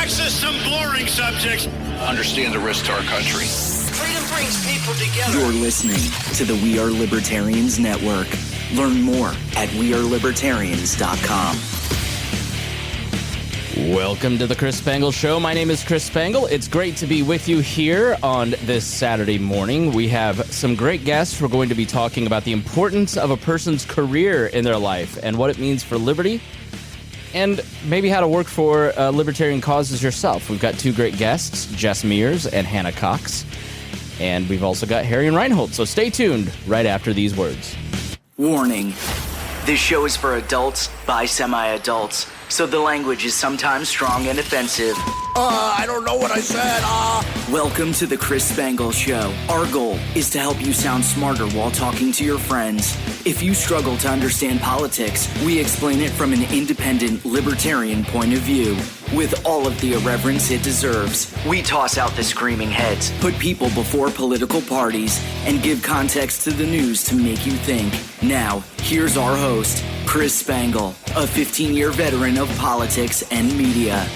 access some boring subjects. Understand the risk to our country. Freedom brings people together. You're listening to the We Are Libertarians Network. Learn more at wearelibertarians.com. Welcome to the Chris Spangle Show. My name is Chris Spangle. It's great to be with you here on this Saturday morning. We have some great guests. We're going to be talking about the importance of a person's career in their life and what it means for liberty, and maybe how to work for libertarian causes yourself. We've got two great guests, Jess Mears and Hannah Cox. And we've also got Harry and Rhinehold. So stay tuned right after these words. Warning. This show is for adults by semi-adults, so the language is sometimes strong and offensive. I don't know what I said. Welcome to the Chris Spangle Show. Our goal is to help you sound smarter while talking to your friends. If you struggle to understand politics, we explain it from an independent libertarian point of view. With all of the irreverence it deserves, we toss out the screaming heads, put people before political parties, and give context to the news to make you think. Now, here's our host, Chris Spangle, a 15-year veteran of politics and media.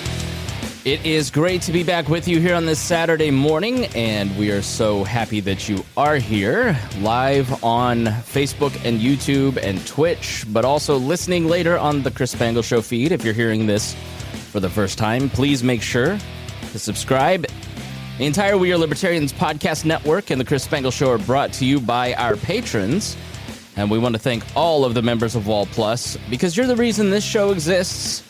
It is great to be back with you here on this Saturday morning, and we are so happy that you are here live on Facebook and YouTube and Twitch, but also listening later on the Chris Spangle Show feed. If you're hearing this for the first time, please make sure to subscribe. The entire We Are Libertarians podcast network and the Chris Spangle Show are brought to you by our patrons, and we want to thank all of the members of Wall Plus because you're the reason this show exists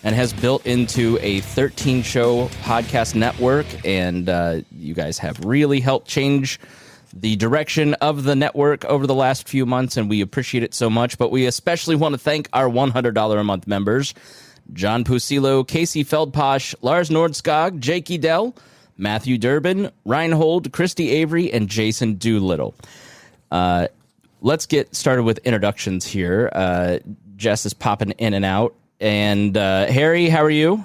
and has built into a 13-show podcast network, and you guys have really helped change the direction of the network over the last few months, and we appreciate it so much. But we especially want to thank our $100 a month members, John Pusilo, Casey Feldposh, Lars Nordskog, Jake Edel, Matthew Durbin, Rhinehold, Christy Avery, and Jason Doolittle. Let's get started with introductions here. Jess is popping in and out. And Harry, how are you?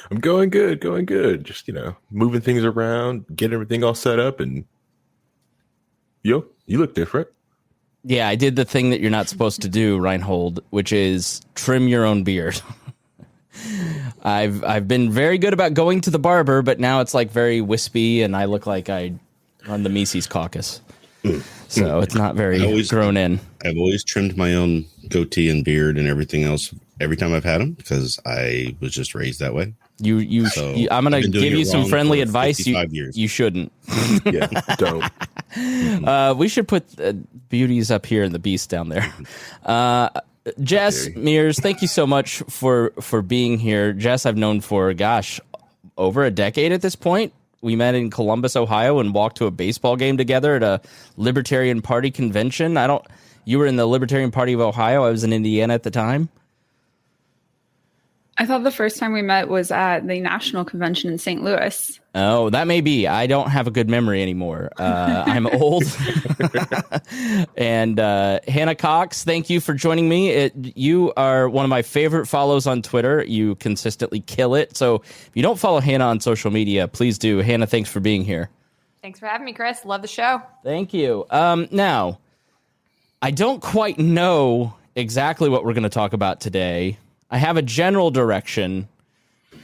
I'm going good. Just, moving things around, getting everything all set up, and you look different. Yeah, I did the thing that you're not supposed to do, Rhinehold, which is trim your own beard. I've been very good about going to the barber, but now it's like very wispy, and I look like I run the Mises caucus. So it's not very grown in. I've always trimmed my own goatee and beard and everything else every time I've had them because I was just raised that way. I'm going to give you some friendly advice. You shouldn't. Yeah, don't. We should put Beauties up here and the Beast down there. Jess Mears, thank you so much for being here. Jess, I've known for, over a decade at this point. We met in Columbus, Ohio, and walked to a baseball game together at a Libertarian Party convention. You were in the Libertarian Party of Ohio. I was in Indiana at the time. I thought the first time we met was at the national convention in St. Louis. Oh, that may be. I don't have a good memory anymore. I'm old. And Hannah Cox, thank you for joining me. You are one of my favorite follows on Twitter. You consistently kill it. So if you don't follow Hannah on social media, please do. Hannah, thanks for being here. Thanks for having me, Chris. Love the show. Thank you. Now, I don't quite know exactly what we're going to talk about today. I have a general direction,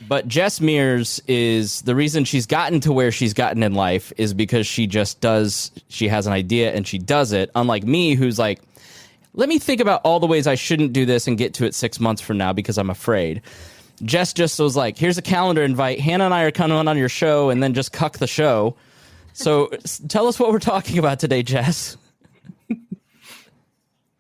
but Jess Mears is the reason she's gotten to where she's gotten in life is because she has an idea and she does it. Unlike me, who's like, let me think about all the ways I shouldn't do this and get to it 6 months from now because I'm afraid. Jess just was like, here's a calendar invite. Hannah and I are coming on your show, and then just cuck the show. So tell us what we're talking about today, Jess.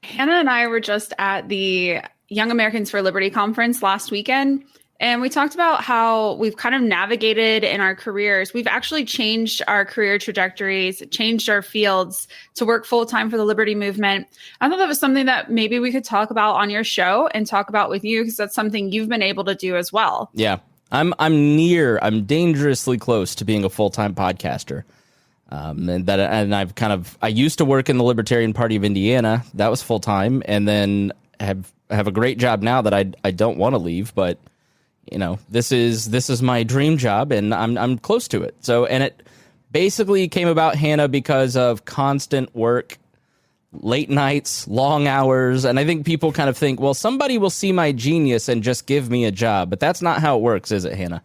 Hannah and I were just at the Young Americans for Liberty conference last weekend, and we talked about how we've kind of navigated in our careers. We've actually changed our career trajectories, changed our fields to work full-time for the liberty movement. I thought that was something that maybe we could talk about on your show and talk about with you, because that's something you've been able to do as well. Yeah, I'm dangerously close to being a full-time podcaster. I used to work in the Libertarian Party of Indiana. That was full-time, and then have a great job now that I don't want to leave, but this is my dream job, and I'm close to it. So, and it basically came about, Hannah, because of constant work, late nights, long hours, and I think people kind of think, well, somebody will see my genius and just give me a job, but that's not how it works, is it, Hannah?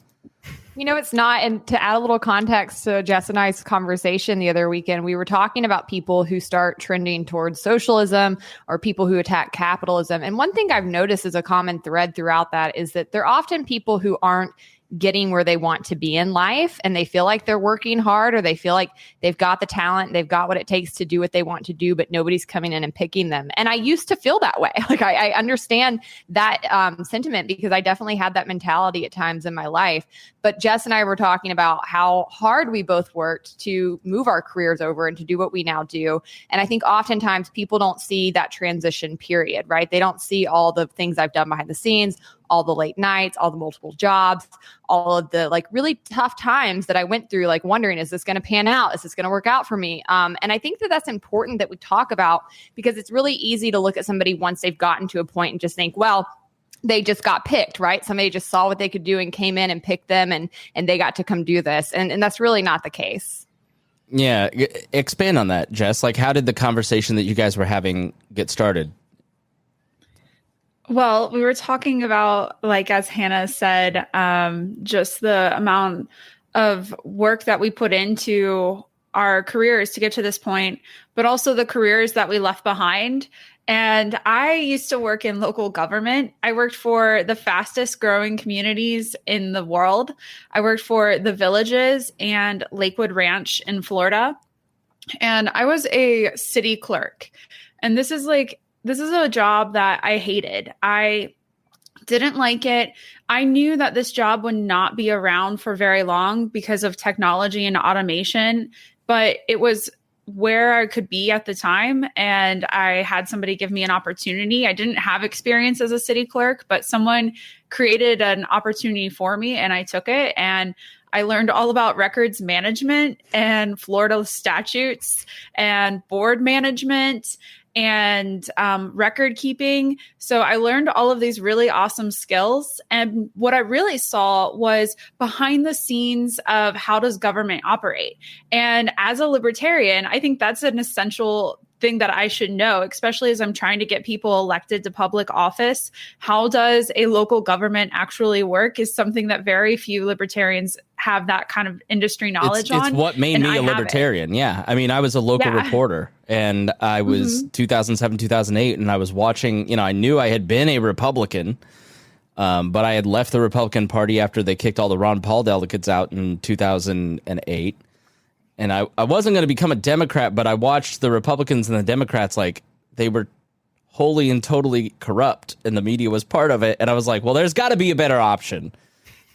It's not. And to add a little context to Jess and I's conversation the other weekend, we were talking about people who start trending towards socialism or people who attack capitalism. And one thing I've noticed as a common thread throughout that is that they're often people who aren't getting where they want to be in life, and they feel like they're working hard, or they feel like they've got the talent, they've got what it takes to do what they want to do, but nobody's coming in and picking them. And I used to feel that way. Like I understand that sentiment, because I definitely had that mentality at times in my life. But Jess and I were talking about how hard we both worked to move our careers over and to do what we now do. And I think oftentimes people don't see that transition period, right? They don't see all the things I've done behind the scenes, all the late nights, all the multiple jobs, all of the like really tough times that I went through, like wondering, is this going to pan out? Is this going to work out for me? And I think that that's important that we talk about, because it's really easy to look at somebody once they've gotten to a point and just think, well, they just got picked, right? Somebody just saw what they could do and came in and picked them, and they got to come do this. And that's really not the case. Yeah. Expand on that, Jess. Like, how did the conversation that you guys were having get started? Well, we were talking about, like, as Hannah said, just the amount of work that we put into our careers to get to this point, but also the careers that we left behind. And I used to work in local government. I worked for the fastest growing communities in the world. I worked for the Villages and Lakewood Ranch in Florida. And I was a city clerk. And this is a job that I hated. I didn't like it. I knew that this job would not be around for very long because of technology and automation, but it was where I could be at the time. And I had somebody give me an opportunity. I didn't have experience as a city clerk, but someone created an opportunity for me, and I took it. And I learned all about records management and Florida statutes and board management and record keeping. So I learned all of these really awesome skills. And what I really saw was behind the scenes of how does government operate. And as a libertarian, I think that's an essential thing that I should know, especially as I'm trying to get people elected to public office. How does a local government actually work is something that very few libertarians have that kind of industry knowledge on. It's what made me a libertarian. Yeah. I mean, I was a local reporter, and I was 2007, 2008, and I was watching, I knew I had been a Republican, but I had left the Republican Party after they kicked all the Ron Paul delegates out in 2008. And I wasn't going to become a Democrat, but I watched the Republicans and the Democrats, like, they were wholly and totally corrupt, and the media was part of it. And I was like, well, there's got to be a better option.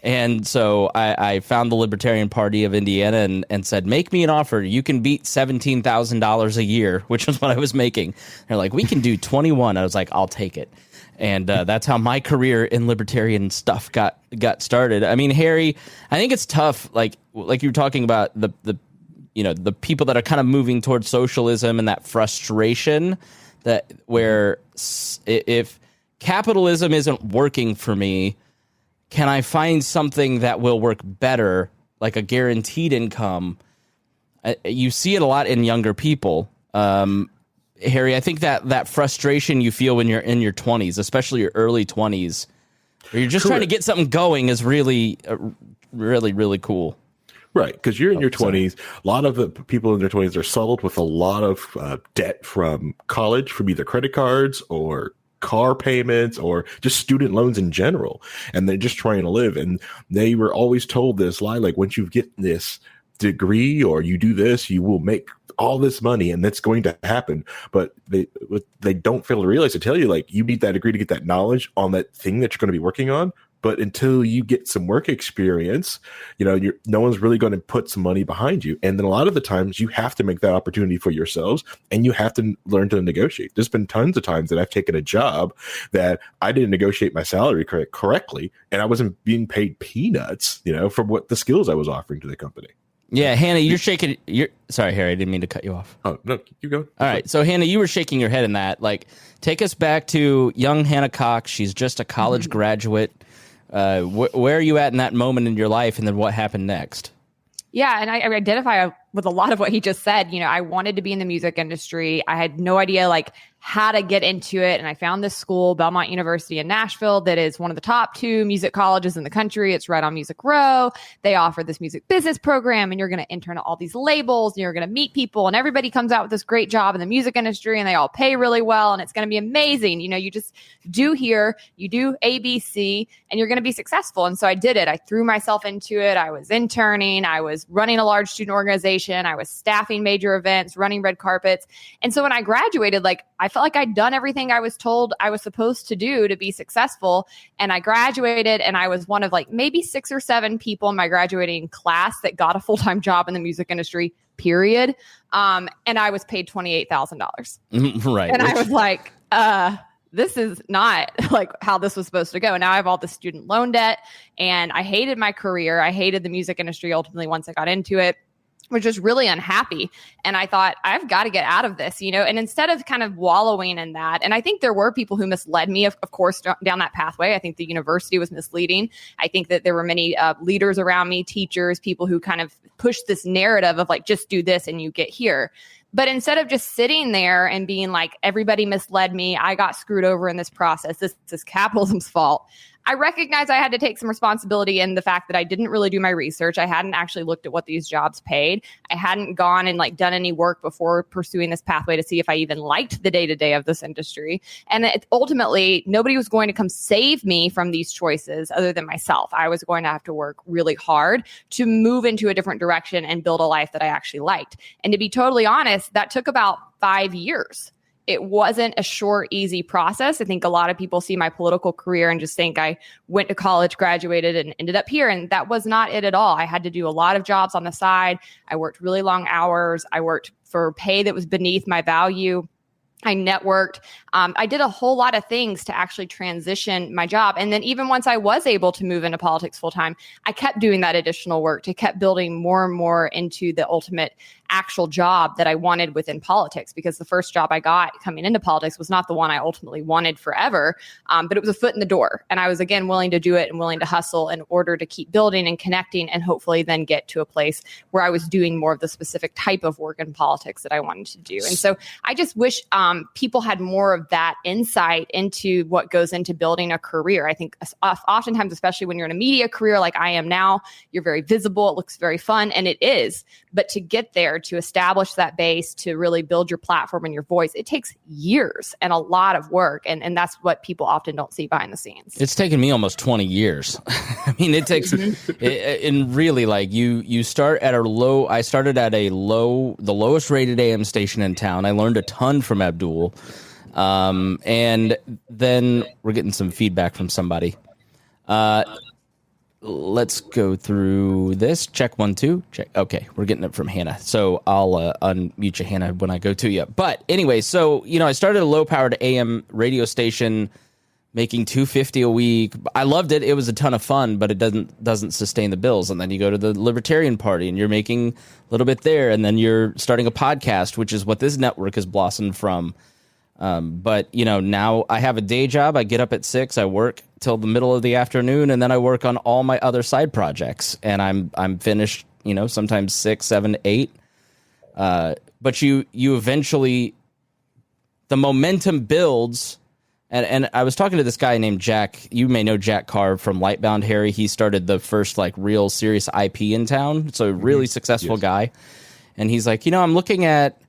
And so I found the Libertarian Party of Indiana and said, make me an offer. You can beat $17,000 a year, which was what I was making. They're like, we can do 21. I was like, I'll take it. And that's how my career in libertarian stuff got started. I mean, Harry, I think it's tough. Like you were talking about the people that are kind of moving towards socialism and that frustration that where if capitalism isn't working for me, can I find something that will work better, like a guaranteed income? You see it a lot in younger people. Harry, I think that frustration you feel when you're in your 20s, especially your early 20s, where you're just trying to get something going is really, really, really cool. Right, because you're in your 20s. A lot of the people in their 20s are saddled with a lot of debt from college, from either credit cards or car payments or just student loans in general. And they're just trying to live. And they were always told this lie, like, once you get this degree or you do this, you will make all this money, and that's going to happen. But they don't fail to realize, to tell you, like, you need that degree to get that knowledge on that thing that you're going to be working on. But until you get some work experience, no one's really going to put some money behind you. And then a lot of the times you have to make that opportunity for yourselves, and you have to learn to negotiate. There's been tons of times that I've taken a job that I didn't negotiate my salary correctly, and I wasn't being paid peanuts, for what the skills I was offering to the company. Yeah, Hannah, you're shaking. Sorry, Harry, I didn't mean to cut you off. Oh, no, you go. All right, so Hannah, you were shaking your head in that. Like, take us back to young Hannah Cox. She's just a college graduate. Where are you at in that moment in your life, and then what happened next? Yeah, and I identify with a lot of what he just said. I wanted to be in the music industry. I had no idea how to get into it. And I found this school, Belmont University in Nashville, that is one of the top 2 music colleges in the country. It's right on Music Row. They offer this music business program, and you're going to intern at all these labels, and you're going to meet people, and everybody comes out with this great job in the music industry, and they all pay really well, and it's going to be amazing. You know, you just do here, you do ABC, and you're going to be successful. And so I did it. I threw myself into it. I was interning. I was running a large student organization. I was staffing major events, running red carpets. And so when I graduated, like, I felt like I'd done everything I was told I was supposed to do to be successful. And I graduated, and I was one of like maybe 6 or 7 people in my graduating class that got a full-time job in the music industry, period. And I was paid $28,000. Right. And I was like, this is not like how this was supposed to go. Now I have all the student loan debt, and I hated my career. I hated the music industry ultimately once I got into it. Was just really unhappy. And I thought, I've got to get out of this, you know, and instead of kind of wallowing in that, and I think there were people who misled me, of course, down that pathway. I think the university was misleading. I think that there were many leaders around me, teachers, people who kind of pushed this narrative of like, just do this and you get here. But instead of just sitting there and being like, everybody misled me, I got screwed over in this process, this is capitalism's fault, I recognized I had to take some responsibility in the fact that I didn't really do my research. I hadn't actually looked at what these jobs paid. I hadn't gone and like done any work before pursuing this pathway to see if I even liked the day-to-day of this industry. And ultimately, nobody was going to come save me from these choices other than myself. I was going to have to work really hard to move into a different direction and build a life that I actually liked. And to be totally honest, that took about 5 years. It wasn't a short, easy process. I think a lot of people see my political career and just think I went to college, graduated, and ended up here. And that was not it at all. I had to do a lot of jobs on the side. I worked really long hours. I worked for pay that was beneath my value. I networked. I did a whole lot of things to actually transition my job. And then even once I was able to move into politics full time, I kept doing that additional work to kept building more and more into the ultimate actual job that I wanted within politics, because the first job I got coming into politics was not the one I ultimately wanted forever, but it was a foot in the door. And I was, again, willing to do it and willing to hustle in order to keep building and connecting and hopefully then get to a place where I was doing more of the specific type of work in politics that I wanted to do. And so I just wish people had more of that insight into what goes into building a career. I think oftentimes, especially when you're in a media career like I am now, you're very visible. It looks very fun, and it is. But to get there, to establish that base, to really build your platform and your voice, it takes years and a lot of work. And that's what people often don't see behind the scenes. It's taken me almost 20 years. I mean, it takes, and really, like you start at a low, I started at the lowest rated AM station in town. I learned a ton from Abdul. And then we're getting some feedback from somebody. Let's go through this. Check 1, 2. Check. Okay, we're getting it from Hannah. So I'll unmute you, Hannah, when I go to you. But anyway, so I started a low-powered AM radio station, making $250 a week. I loved it. It was a ton of fun, but it doesn't sustain the bills. And then you go to the Libertarian Party, and you're making a little bit there, and then you're starting a podcast, which is what this network has blossomed from. But now I have a day job. I get up at 6, I work till the middle of the afternoon, and then I work on all my other side projects, and I'm finished, sometimes 6, 7, 8. But you eventually, the momentum builds. And I was talking to this guy named Jack. You may know Jack Carr from Lightbound Harry. He started the first real serious IP in town. So a really successful guy. And he's like, I'm looking at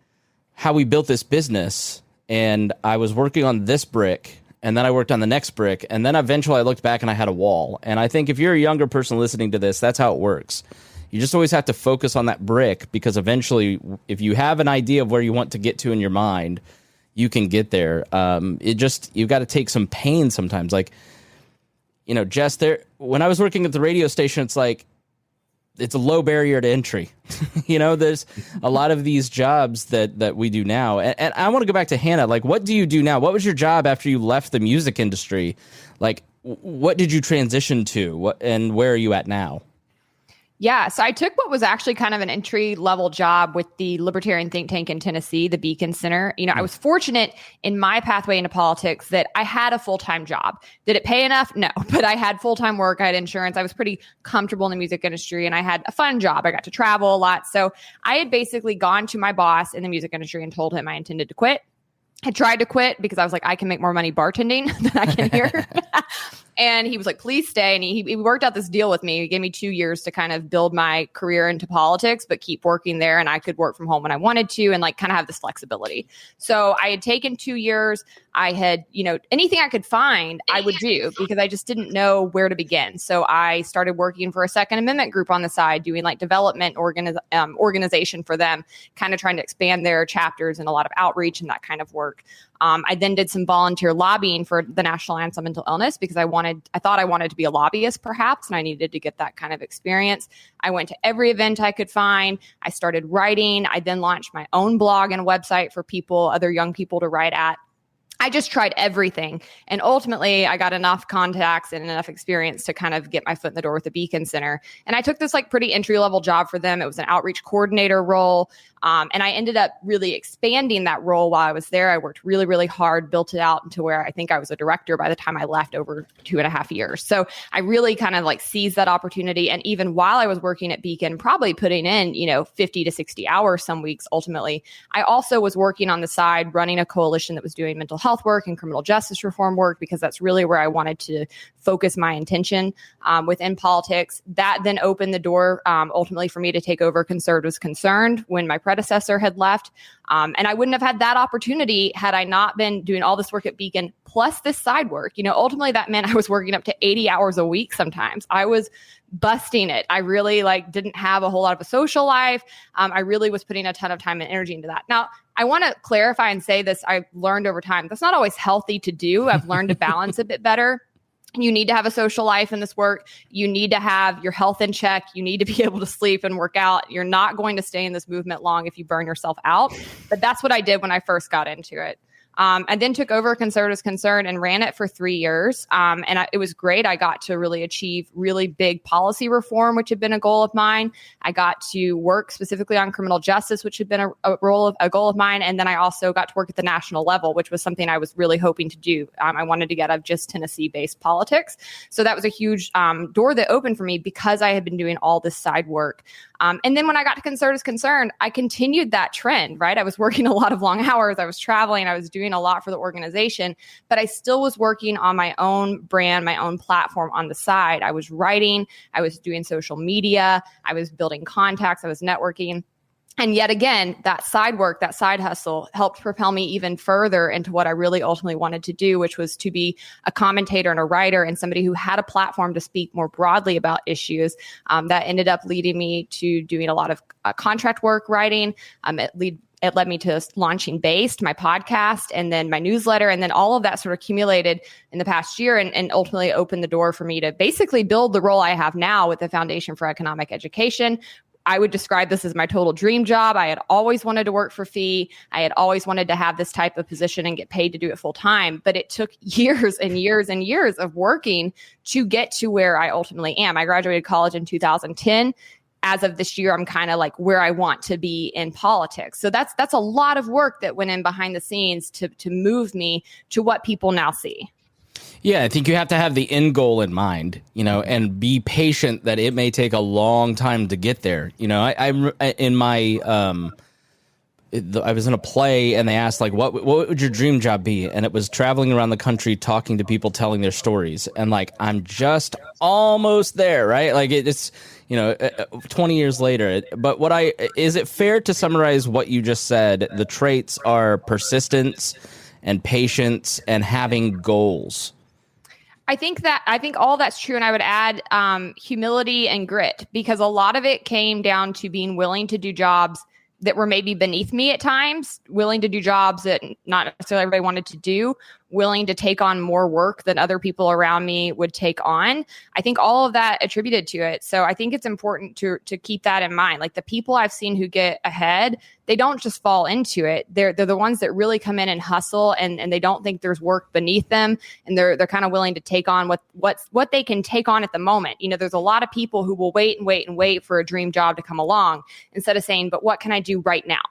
how we built this business. And I was working on this brick, and then I worked on the next brick, and then eventually I looked back and I had a wall. And I think if you're a younger person listening to this, that's how it works. You just always have to focus on that brick, because eventually, if you have an idea of where you want to get to in your mind, you can get there. You've got to take some pain sometimes. Jess, when I was working at the radio station, it's a low barrier to entry. There's a lot of these jobs that we do now. And I want to go back to Hannah. What do you do now? What was your job after you left the music industry? What did you transition to? And where are you at now? Yeah, so I took what was actually kind of an entry-level job with the Libertarian think tank in Tennessee, the Beacon Center. I was fortunate in my pathway into politics that I had a full-time job. Did it pay enough? No, but I had full-time work. I had insurance. I was pretty comfortable in the music industry, and I had a fun job. I got to travel a lot. So I had basically gone to my boss in the music industry and told him I intended to quit. I tried to quit because I was like, I can make more money bartending than I can here. And he was like, please stay. And he worked out this deal with me. He gave me 2 years to kind of build my career into politics, but keep working there. And I could work from home when I wanted to and like kind of have this flexibility. So I had taken 2 years. I had, anything I could find, I would do because I just didn't know where to begin. So I started working for a Second Amendment group on the side, doing like development organization for them, kind of trying to expand their chapters and a lot of outreach and that kind of work. I then did some volunteer lobbying for the National Alliance on Mental Illness because I thought I wanted to be a lobbyist perhaps, and I needed to get that kind of experience. I went to every event I could find. I started writing. I then launched my own blog and website for other young people to write at. I just tried everything. And ultimately, I got enough contacts and enough experience to kind of get my foot in the door with the Beacon Center. And I took this like pretty entry-level job for them. It was an outreach coordinator role. And I ended up really expanding that role while I was there. I worked really, really hard, built it out into where I think I was a director by the time I left over 2.5 years. So I really kind of like seized that opportunity. And even while I was working at Beacon, probably putting in, 50 to 60 hours some weeks, ultimately, I also was working on the side, running a coalition that was doing mental health work and criminal justice reform work, because that's really where I wanted to focus my intention within politics. That then opened the door ultimately for me to take over Conservatives Concerned when my predecessor had left. And I wouldn't have had that opportunity had I not been doing all this work at Beacon, plus this side work. Ultimately that meant I was working up to 80 hours a week sometimes. I was busting it. I really didn't have a whole lot of a social life. I really was putting a ton of time and energy into that. Now, I want to clarify and say this, I've learned over time, that's not always healthy to do. I've learned to balance a bit better. You need to have a social life in this work. You need to have your health in check. You need to be able to sleep and work out. You're not going to stay in this movement long if you burn yourself out. But that's what I did when I first got into it. I then took over Conservatives Concerned and ran it for 3 years. It was great. I got to really achieve really big policy reform, which had been a goal of mine. I got to work specifically on criminal justice, which had been a goal of mine. And then I also got to work at the national level, which was something I was really hoping to do. I wanted to get out of just Tennessee-based politics. So that was a huge door that opened for me because I had been doing all this side work. And then when I got to Conservatives Concerned, I continued that trend, right? I was working a lot of long hours. I was traveling. I was doing a lot for the organization, but I still was working on my own brand, my own platform on the side. I was writing. I was doing social media. I was building contacts. I was networking. And yet again, that side work, that side hustle helped propel me even further into what I really ultimately wanted to do, which was to be a commentator and a writer and somebody who had a platform to speak more broadly about issues. That ended up leading me to doing a lot of contract work writing. It led me to launching Based, my podcast, and then my newsletter. And then all of that sort of accumulated in the past year and ultimately opened the door for me to basically build the role I have now with the Foundation for Economic Education. I would describe this as my total dream job. I had always wanted to work for fee. I had always wanted to have this type of position and get paid to do it full time. But it took years and years and years of working to get to where I ultimately am. I graduated college in 2010. As of this year, I'm kind of like where I want to be in politics. So that's a lot of work that went in behind the scenes to move me to what people now see. Yeah, I think you have to have the end goal in mind, and be patient that it may take a long time to get there. I was in a play and they asked what would your dream job be? And it was traveling around the country, talking to people, telling their stories. And I'm just almost there, right? It's, 20 years later. But is it fair to summarize what you just said? The traits are persistence and patience and having goals. I think all that's true. And I would add humility and grit, because a lot of it came down to being willing to do jobs that were maybe beneath me at times, willing to do jobs that not necessarily everybody wanted to do, willing to take on more work than other people around me would take on. I think all of that attributed to it. So I think it's important to keep that in mind. The people I've seen who get ahead, they don't just fall into it. They're the ones that really come in and hustle and they don't think there's work beneath them. And they're kind of willing to take on what they can take on at the moment. There's a lot of people who will wait and wait and wait for a dream job to come along instead of saying, but what can I do right now?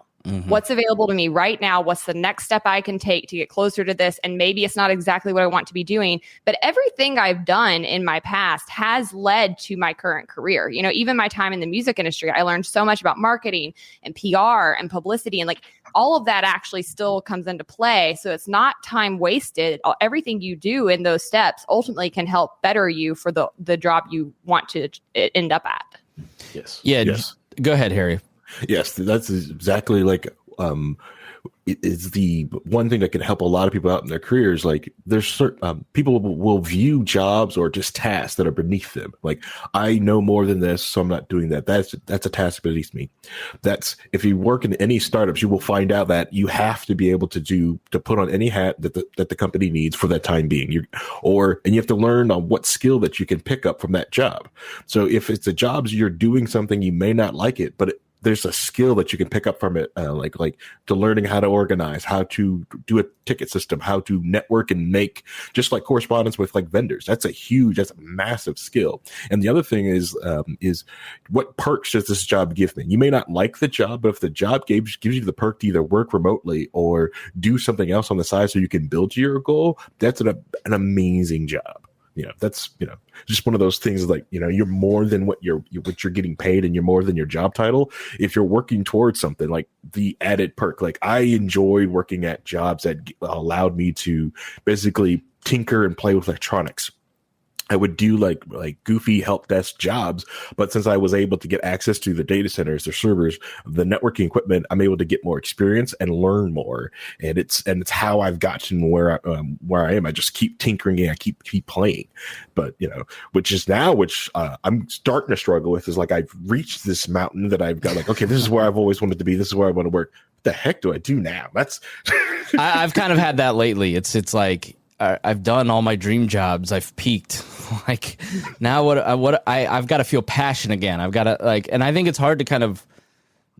What's available to me right now? What's the next step I can take to get closer to this? And maybe it's not exactly what I want to be doing, but everything I've done in my past has led to my current career. You know, even my time in the music industry, I learned so much about marketing and PR and publicity, and like all of that actually still comes into play. So it's not time wasted. Everything you do in those steps ultimately can help better you for the job you want to end up at. Yes. Yeah. Yes. Go ahead, Harry. Yes, that's exactly like it is the one thing that can help a lot of people out in their careers. Like there's certain people will view jobs or just tasks that are beneath them. Like I know more than this, so I'm not doing that. That's a task beneath me. That's if you work in any startups, you will find out that you have to be able to put on any hat that the company needs for that time being. And you have to learn on what skill that you can pick up from that job. So if it's a job you're doing something, you may not like it, but there's a skill that you can pick up from it, like to learning how to organize, how to do a ticket system, how to network and make just like correspondence with like vendors. That's a massive skill. And the other thing is what perks does this job give me? You may not like the job, but if the job gives you the perk to either work remotely or do something else on the side so you can build to your goal, that's an amazing job. That's, just one of those things like, you're more than what you're getting paid, and you're more than your job title. If you're working towards something like the added perk, like I enjoyed working at jobs that allowed me to basically tinker and play with electronics. I would do like goofy help desk jobs, but since I was able to get access to the data centers, the servers, the networking equipment, I'm able to get more experience and learn more. And it's how I've gotten where I am. I just keep tinkering and I keep playing. But which I'm starting to struggle with is like I've reached this mountain that I've got like, okay, this is where I've always wanted to be. This is where I want to work. What the heck do I do now? That's I've kind of had that lately. It's like I've done all my dream jobs. I've peaked. Like now I've got to feel passion again. I've got to and I think it's hard to kind of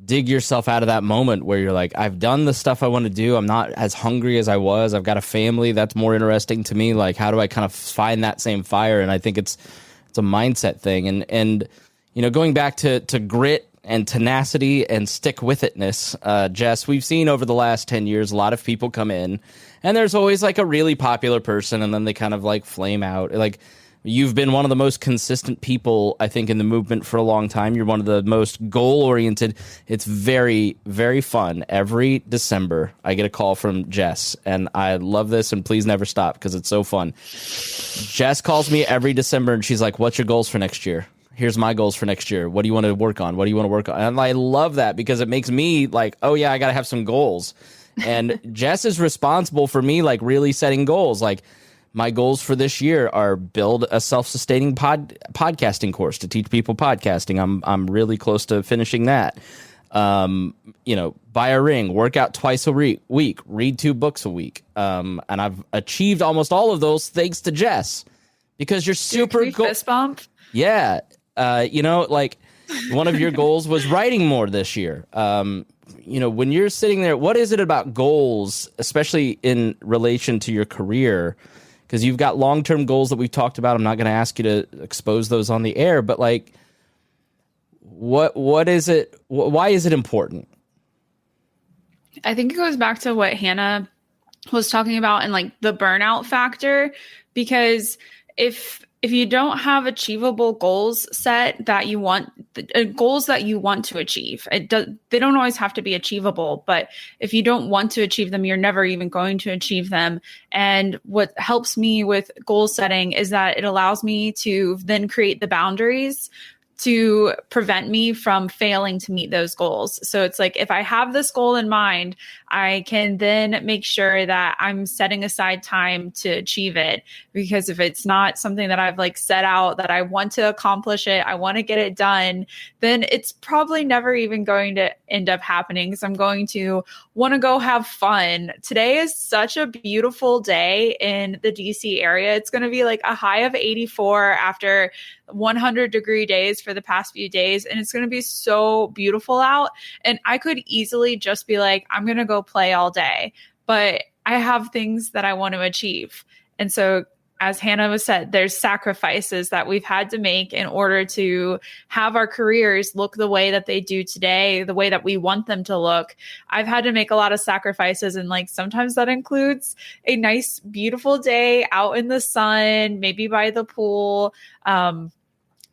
dig yourself out of that moment where you're like, I've done the stuff I want to do. I'm not as hungry as I was. I've got a family that's more interesting to me. Like, how do I kind of find that same fire? And I think it's a mindset thing. And going back to grit and tenacity and stick with itness, Jess, we've seen over the last 10 years, a lot of people come in and there's always like a really popular person and then they kind of like flame out. Like you've been one of the most consistent people, I think, in the movement for a long time. You're one of the most goal oriented. It's very, very fun. Every December I get a call from Jess and I love this, and please never stop because it's so fun. Jess calls me every December and she's like, what's your goals for next year? Here's my goals for next year. What do you want to work on? What do you want to work on? And I love that because it makes me like, oh yeah, I got to have some goals. And Jess is responsible for me like really setting goals. Like my goals for this year are build a self-sustaining podcasting course to teach people podcasting. I'm really close to finishing that. Buy a ring, work out twice a week, read 2 books a week. And I've achieved almost all of those thanks to Jess because you're super cool. Fist bump. Yeah. Like one of your goals was writing more this year. When you're sitting there, what is it about goals, especially in relation to your career? Because you've got long-term goals that we've talked about. I'm not going to ask you to expose those on the air, but like, what is it? Why is it important? I think it goes back to what Hannah was talking about and like the burnout factor, because if you don't have achievable goals set that you want, goals that you want to achieve, they don't always have to be achievable, but if you don't want to achieve them, you're never even going to achieve them. And what helps me with goal setting is that it allows me to then create the boundaries to prevent me from failing to meet those goals. So it's like, if I have this goal in mind, I can then make sure that I'm setting aside time to achieve it. Because if it's not something that I've like set out that I want to accomplish it, I want to get it done, then it's probably never even going to end up happening because I'm going to want to go have fun. Today is such a beautiful day in the DC area. It's going to be like a high of 84 after 100-degree days for the past few days. And it's going to be so beautiful out. And I could easily just be like, I'm going to go play all day, but I have things that I want to achieve. And so as Hannah was said, there's sacrifices that we've had to make in order to have our careers look the way that they do today, the way that we want them to look. I've had to make a lot of sacrifices. And like, sometimes that includes a nice, beautiful day out in the sun, maybe by the pool.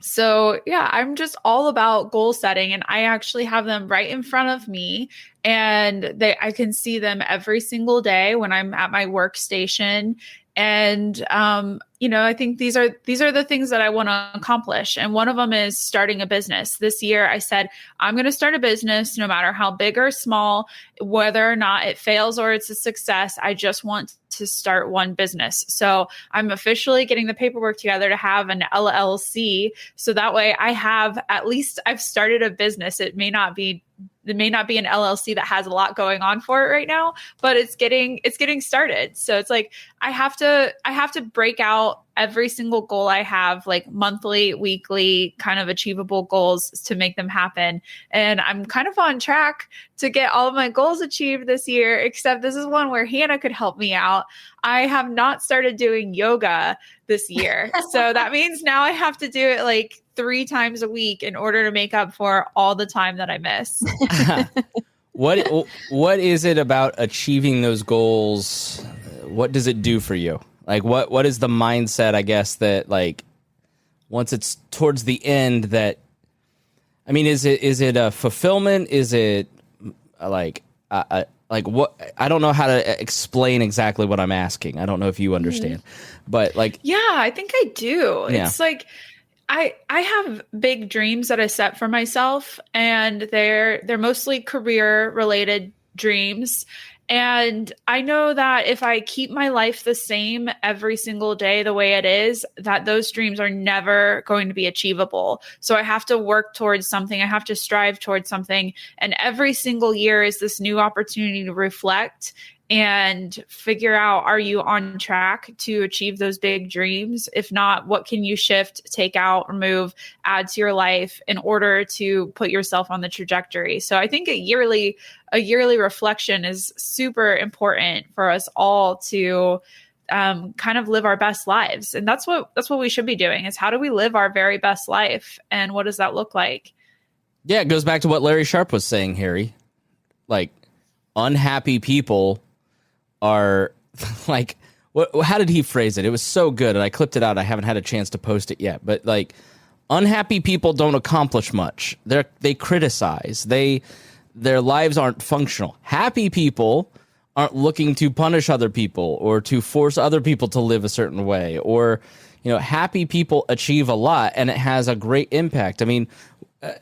So yeah, I'm just all about goal setting, and I actually have them right in front of me, and I can see them every single day when I'm at my workstation. And, I think these are the things that I want to accomplish. And one of them is starting a business. This year, I said, I'm going to start a business no matter how big or small, whether or not it fails or it's a success. I just want to start one business. So I'm officially getting the paperwork together to have an LLC. So that way I've started a business. It may not be an LLC that has a lot going on for it right now, but it's getting started. So it's like, I have to break out every single goal I have, like monthly, weekly, kind of achievable goals to make them happen. And I'm kind of on track to get all of my goals achieved this year, except this is one where Hannah could help me out. I have not started doing yoga this year. So that means now I have to do it like 3 times a week in order to make up for all the time that I miss. What is it about achieving those goals? What does it do for you? Like, what is the mindset, I guess, that like once it's towards the end that, I mean, is it a fulfillment? Is it like what? I don't know how to explain exactly what I'm asking. I don't know if you understand, but like, yeah, I think I do. Yeah. It's like, I have big dreams that I set for myself, and they're mostly career related dreams. And I know that if I keep my life the same every single day, the way it is, that those dreams are never going to be achievable. So I have to work towards something. I have to strive towards something. And every single year is this new opportunity to reflect and figure out, are you on track to achieve those big dreams? If not, what can you shift, take out, remove, add to your life in order to put yourself on the trajectory? So I think a yearly reflection is super important for us all to kind of live our best lives. And that's what we should be doing, is how do we live our very best life? And what does that look like? Yeah, it goes back to what Larry Sharp was saying, Harry. Like, unhappy people are like, how did he phrase it? It was so good, and I clipped it out. I haven't had a chance to post it yet, but like, unhappy people don't accomplish much. They criticize. Their lives aren't functional. Happy people aren't looking to punish other people or to force other people to live a certain way. Or, happy people achieve a lot, and it has a great impact. I mean,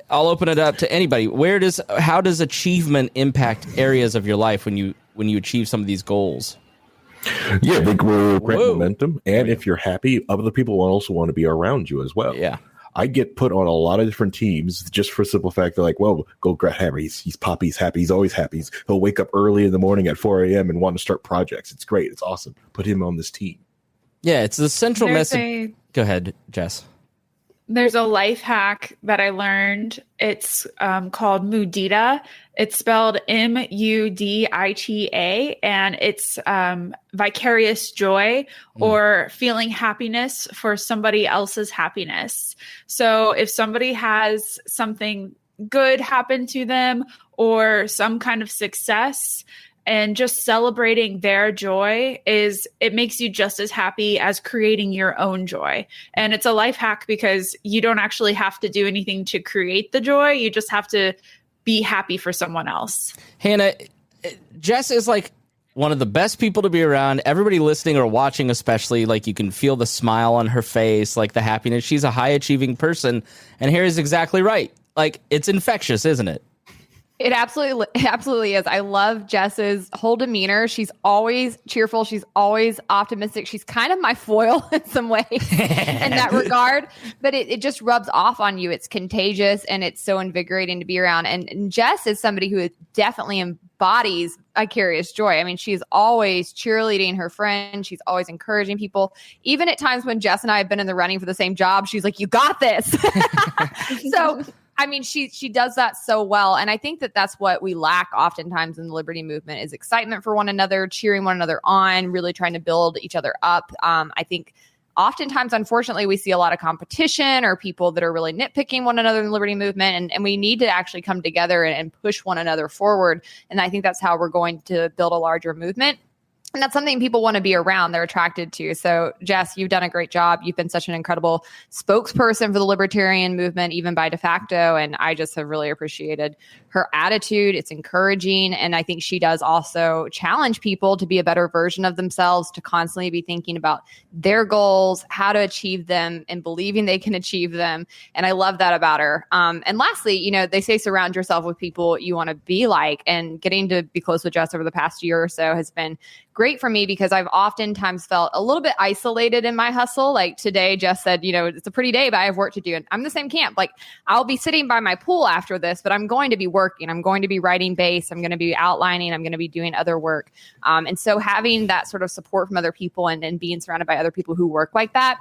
I'll open it up to anybody. How does achievement impact areas of your life when you achieve some of these goals? Yeah, they grow great momentum. And if you're happy, other people will also want to be around you as well. Yeah. I get put on a lot of different teams just for the simple fact that, like, well, go grab Harry. He's Poppy. He's happy. He's always happy. He'll wake up early in the morning at 4 a.m. and want to start projects. It's great. It's awesome. Put him on this team. Yeah, it's the central message. Go ahead, Jess. There's a life hack that I learned. It's called Mudita. It's spelled Mudita, and it's vicarious joy or feeling happiness for somebody else's happiness. So if somebody has something good happen to them or some kind of success, and just celebrating their joy it makes you just as happy as creating your own joy. And it's a life hack because you don't actually have to do anything to create the joy. You just have to be happy for someone else. Hannah, Jess is like one of the best people to be around. Everybody listening or watching, especially, like, you can feel the smile on her face, like the happiness. She's a high achieving person. And Harry's exactly right. Like, it's infectious, isn't it? It absolutely is. I love Jess's whole demeanor. She's always cheerful. She's always optimistic. She's kind of my foil in some ways in that regard, but it just rubs off on you. It's contagious, and it's so invigorating to be around. And Jess is somebody who definitely embodies vicarious joy. I mean, she's always cheerleading her friends. She's always encouraging people. Even at times when Jess and I have been in the running for the same job, she's like, "You got this." So, I mean, she does that so well. And I think that that's what we lack oftentimes in the liberty movement is excitement for one another, cheering one another on, really trying to build each other up. I think oftentimes, unfortunately, we see a lot of competition or people that are really nitpicking one another in the liberty movement. And we need to actually come together and push one another forward. And I think that's how we're going to build a larger movement. And that's something people want to be around. They're attracted to. So, Jess, you've done a great job. You've been such an incredible spokesperson for the libertarian movement, even by de facto. And I just have really appreciated her attitude. It's encouraging. And I think she does also challenge people to be a better version of themselves, to constantly be thinking about their goals, how to achieve them, and believing they can achieve them. And I love that about her. And lastly, you know, they say surround yourself with people you want to be like. And getting to be close with Jess over the past year or so has been great for me, because I've oftentimes felt a little bit isolated in my hustle. Like today, Jess said, you know, it's a pretty day, but I have work to do. And I'm in the same camp. Like, I'll be sitting by my pool after this, but I'm going to be working. I'm going to be writing bass. I'm going to be outlining. I'm going to be doing other work. And so having that sort of support from other people and being surrounded by other people who work like that,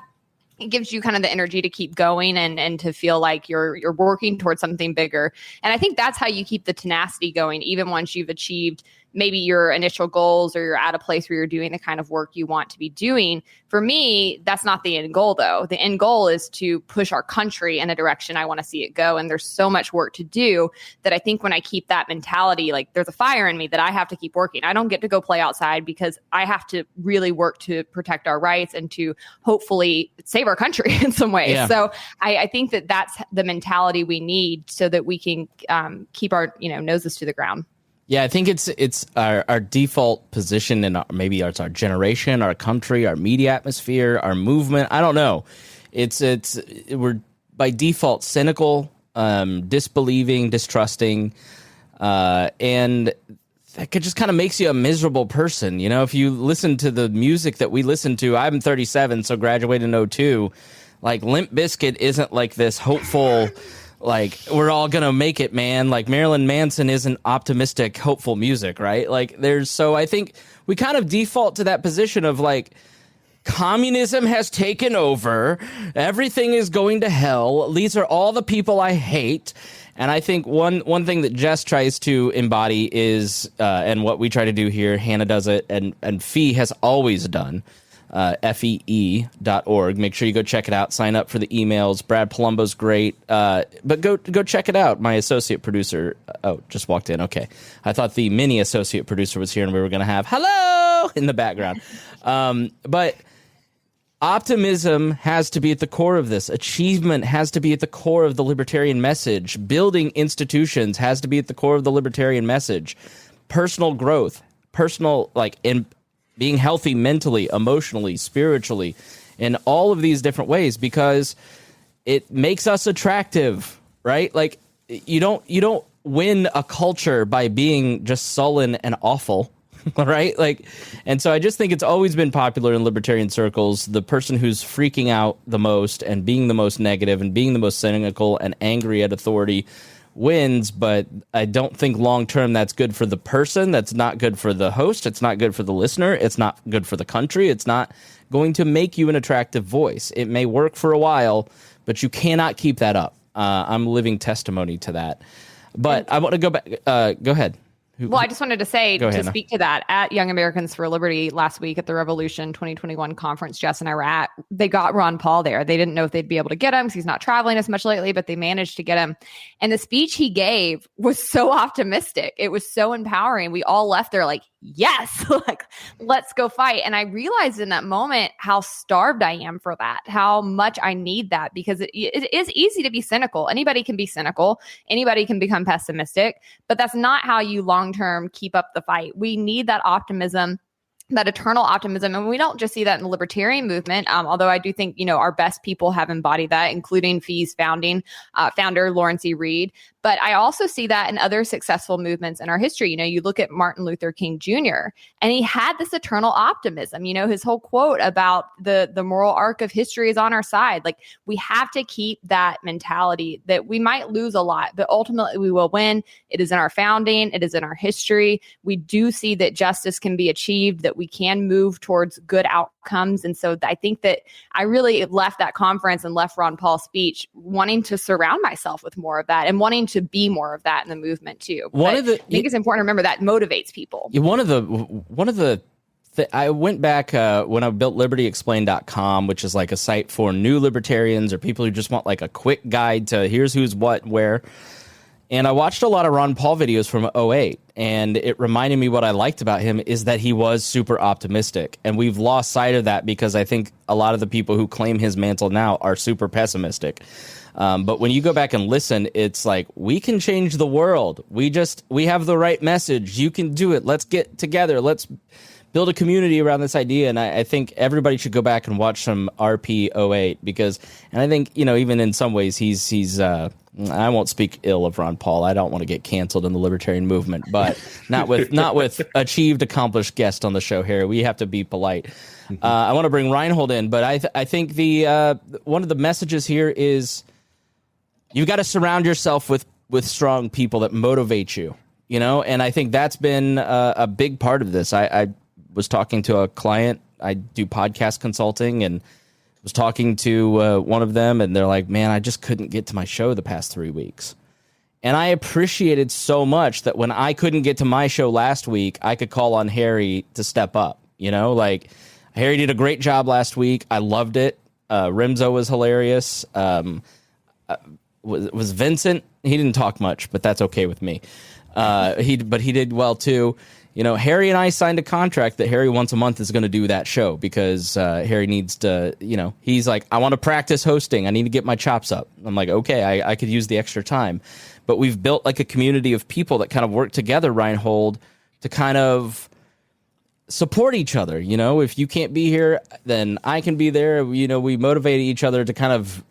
it gives you kind of the energy to keep going and to feel like you're working towards something bigger. And I think that's how you keep the tenacity going, even once you've achieved maybe your initial goals, or you're at a place where you're doing the kind of work you want to be doing. For me, that's not the end goal, though. The end goal is to push our country in a direction I want to see it go. And there's so much work to do that I think when I keep that mentality, like there's a fire in me that I have to keep working. I don't get to go play outside because I have to really work to protect our rights and to hopefully save our country in some ways. Yeah. So I think that that's the mentality we need so that we can keep our noses to the ground. Yeah, I think it's our default position, and maybe it's our generation, our country, our media atmosphere, our movement. I don't know. We're by default cynical, disbelieving, distrusting, and that just kind of makes you a miserable person. You know, if you listen to the music that we listen to, I'm 37, so graduated in 2002. Like Limp Bizkit isn't like this hopeful. Like, we're all gonna make it, man. Like, Marilyn Manson isn't optimistic, hopeful music, right? Like, so I think we kind of default to that position of like, communism has taken over, everything is going to hell, these are all the people I hate. And I think one thing that Jess tries to embody is, and what we try to do here, Hannah does it, and Fee has always done, FEE.org. Make sure you go check it out. Sign up for the emails. Brad Palumbo's great. But go check it out. My associate producer, just walked in. Okay. I thought the mini associate producer was here and we were going to have hello in the background. But optimism has to be at the core of this. Achievement has to be at the core of the libertarian message. Building institutions has to be at the core of the libertarian message. Personal growth, being healthy mentally, emotionally, spiritually, in all of these different ways, because it makes us attractive, right? Like, you don't win a culture by being just sullen and awful, right? Like, and so I just think it's always been popular in libertarian circles, the person who's freaking out the most and being the most negative and being the most cynical and angry at authority wins. But I don't think long term that's good for the person. That's not good for the host. It's not good for the listener. It's not good for the country. It's not going to make you an attractive voice. It may work for a while, but you cannot keep that up. I'm living testimony to that. But I want to go back. Go ahead. Well, I just wanted to say, to speak to that, at Young Americans for Liberty last week at the Revolution 2021 conference Jess and I were at, they got Ron Paul there. They didn't know if they'd be able to get him because he's not traveling as much lately, but they managed to get him. And the speech he gave was so optimistic. It was so empowering. We all left there like, yes, like, let's go fight. And I realized in that moment how starved I am for that, how much I need that, because it is easy to be cynical. Anybody can be cynical. Anybody can become pessimistic, but that's not how you long-term keep up the fight. We need that optimism, that eternal optimism. And we don't just see that in the libertarian movement, although I do think, our best people have embodied that, including FEE's founder, Lawrence E. Reed. But I also see that in other successful movements in our history. You look at Martin Luther King Jr., and he had this eternal optimism. His whole quote about the moral arc of history is on our side. Like, we have to keep that mentality that we might lose a lot, but ultimately we will win. It is in our founding. It is in our history. We do see that justice can be achieved, that we can move towards good outcomes. And so I think that I really left that conference and left Ron Paul's speech wanting to surround myself with more of that and wanting to be more of that in the movement too. I think it's important to remember that motivates people. One of the I went back when I built libertyexplained.com, which is like a site for new libertarians or people who just want like a quick guide to here's who's what, where. And I watched a lot of Ron Paul videos from '08, and it reminded me what I liked about him is that he was super optimistic. And we've lost sight of that because I think a lot of the people who claim his mantle now are super pessimistic. But when you go back and listen, it's like, we can change the world. We have the right message. You can do it. Let's get together. Let's build a community around this idea. And I think everybody should go back and watch some RP08 and I think, even in some ways he's I won't speak ill of Ron Paul. I don't want to get canceled in the libertarian movement, but not with achieved, accomplished guest on the show here. We have to be polite. I want to bring Rhinehold in, but I think the one of the messages here is you've got to surround yourself with strong people that motivate you, and I think that's been a big part of this. I was talking to a client. I do podcast consulting and was talking to one of them, and they're like, man, I just couldn't get to my show the past 3 weeks. And I appreciated so much that when I couldn't get to my show last week, I could call on Harry to step up. Like Harry did a great job last week. I loved it. Rimzo was hilarious. Was Vincent? He didn't talk much, but that's okay with me. He did well too. Harry and I signed a contract that Harry once a month is going to do that show because Harry needs to, he's like, I want to practice hosting. I need to get my chops up. I'm like, okay, I could use the extra time. But we've built like a community of people that kind of work together, Rhinehold, to kind of support each other. If you can't be here, then I can be there. We motivate each other to kind of,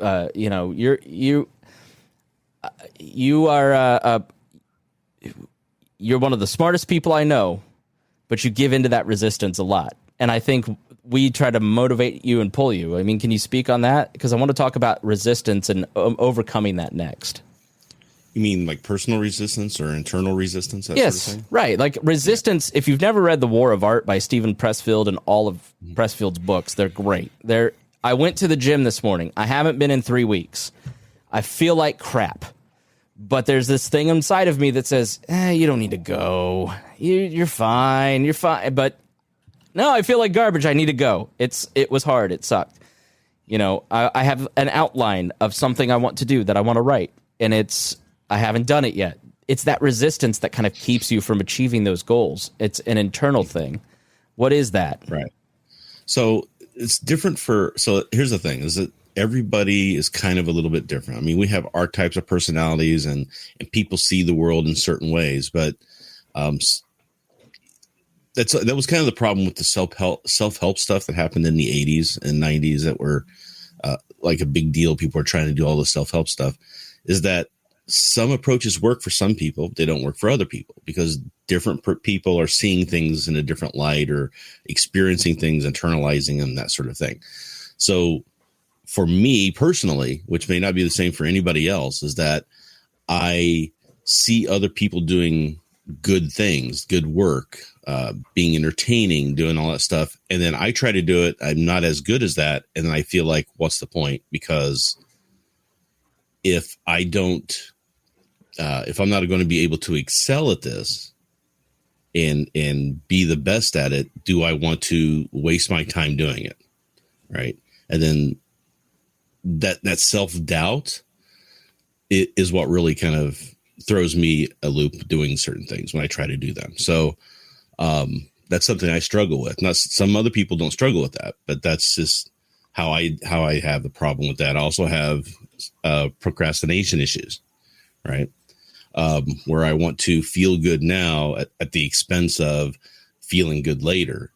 you're one of the smartest people I know, but you give into that resistance a lot. And I think we try to motivate you and pull you. I mean, can you speak on that? Because I want to talk about resistance and overcoming that next. You mean like personal resistance or internal resistance? That Yes, sort of thing? Right. Like resistance. If you've never read The War of Art by Stephen Pressfield and all of Pressfield's books, they're great. I went to the gym this morning. I haven't been in 3 weeks. I feel like crap. But there's this thing inside of me that says, you don't need to go. You're fine. You're fine. But no, I feel like garbage. I need to go. It was hard. It sucked. I have an outline of something I want to do that I want to write. And I haven't done it yet. It's that resistance that kind of keeps you from achieving those goals. It's an internal thing. What is that? Right. So it's different so here's the thing is that everybody is kind of a little bit different. I mean, we have our types of personalities and people see the world in certain ways, but that was kind of the problem with the self-help stuff that happened in the 80s and 90s that were like a big deal. People are trying to do all the self-help stuff, is that some approaches work for some people. They don't work for other people because different people are seeing things in a different light or experiencing things, internalizing them, that sort of thing. So for me personally, which may not be the same for anybody else, is that I see other people doing good things, good work, being entertaining, doing all that stuff. And then I try to do it. I'm not as good as that. And then I feel like, what's the point? Because if I'm not going to be able to excel at this and be the best at it, do I want to waste my time doing it? Right. And then that self-doubt is what really kind of throws me a loop doing certain things when I try to do them. So that's something I struggle with. Not some other people don't struggle with that, but that's just how I have the problem with that. I also have procrastination issues, right? Where I want to feel good now at the expense of feeling good later.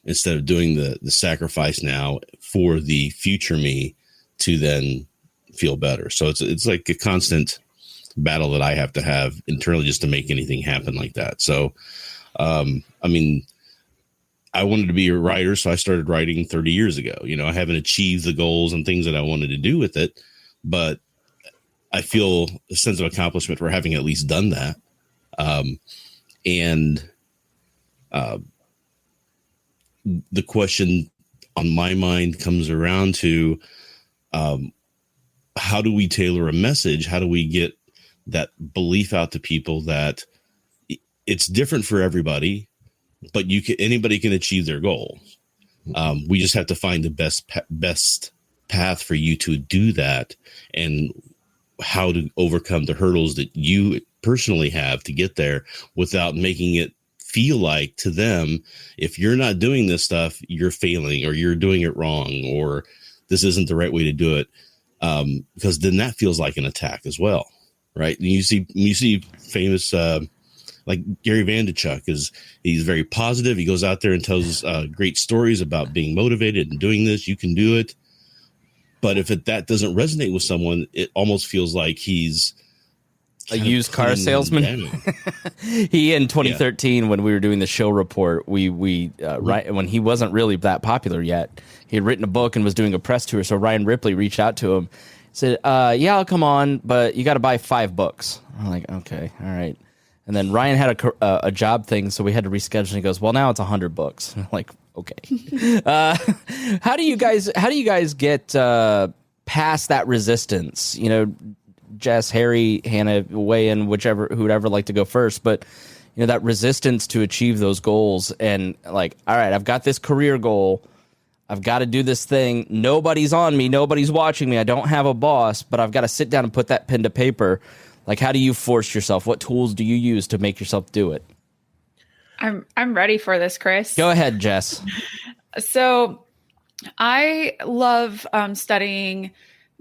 Instead of doing the sacrifice now for the future me to then feel better. So it's like a constant battle that I have to have internally just to make anything happen like that. So, I mean, I wanted to be a writer, so I started writing 30 years ago. I haven't achieved the goals and things that I wanted to do with it, but I feel a sense of accomplishment for having at least done that. The question on my mind comes around to how do we tailor a message? How do we get that belief out to people that it's different for everybody? but anybody can achieve their goal. We just have to find the best path for you to do that, and how to overcome the hurdles that you personally have to get there without making it feel like to them, if you're not doing this stuff, you're failing, or you're doing it wrong, or this isn't the right way to do it. Because then that feels like an attack as well. Right. And you see famous, like Gary Vaynerchuk he's very positive. He goes out there and tells great stories about being motivated and doing this. You can do it. But if that doesn't resonate with someone, it almost feels like he's a used car salesman. He in 2013, when we were doing the show report, we when he wasn't really that popular yet, he had written a book and was doing a press tour. So Ryan Ripley reached out to him, said, "Yeah, I'll come on, but you got to buy 5 books." I'm like, "Okay, all right." And then Ryan had a job thing, so we had to reschedule. And he goes, "Well, now it's 100 books." I'm like, "Okay." How do you guys get past that resistance? You know, Jess, Harry, Hannah, weigh in, who'd ever like to go first. But you know, that resistance to achieve those goals, and like, all right, I've got this career goal. I've got to do this thing. Nobody's on me. Nobody's watching me. I don't have a boss, but I've got to sit down and put that pen to paper. Like, how do you force yourself? What tools do you use to make yourself do it? I'm ready for this, Chris. Go ahead, Jess. So I love studying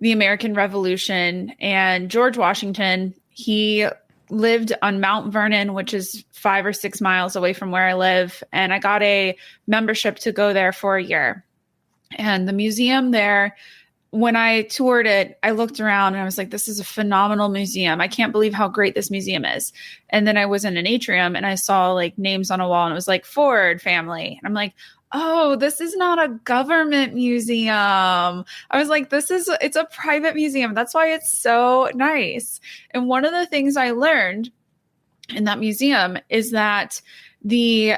the American Revolution, and George Washington. He lived on Mount Vernon, which is 5 or 6 miles away from where I live. And I got a membership to go there for a year. And the museum there, when I toured it, I looked around and I was like, this is a phenomenal museum. I can't believe how great this museum is. And then I was in an atrium and I saw like names on a wall and it was like Ford family. And I'm like, oh, this is not a government museum. I was like, it's a private museum. That's why it's so nice. And one of the things I learned in that museum is that the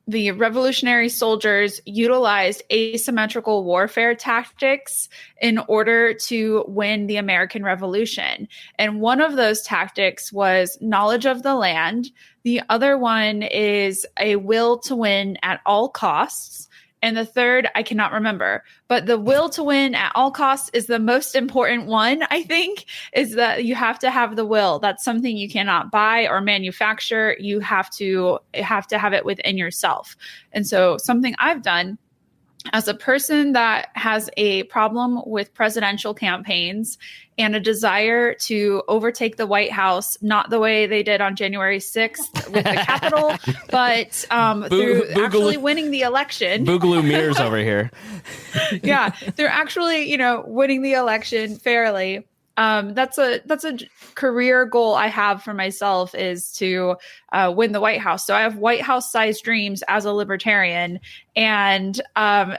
revolutionary soldiers utilized asymmetrical warfare tactics in order to win the American Revolution. And one of those tactics was knowledge of the land. The other one is a will to win at all costs. And the third, I cannot remember. But the will to win at all costs is the most important one, I think, is that you have to have the will. That's something you cannot buy or manufacture. You have to have it within yourself. And so something I've done as a person that has a problem with presidential campaigns and a desire to overtake the White House, not the way they did on January 6th with the Capitol, but through actually winning the election. Boogaloo Mears over here. Yeah, they're actually, winning the election fairly. That's a career goal I have for myself, is to win the White House. So I have White House sized dreams as a libertarian, and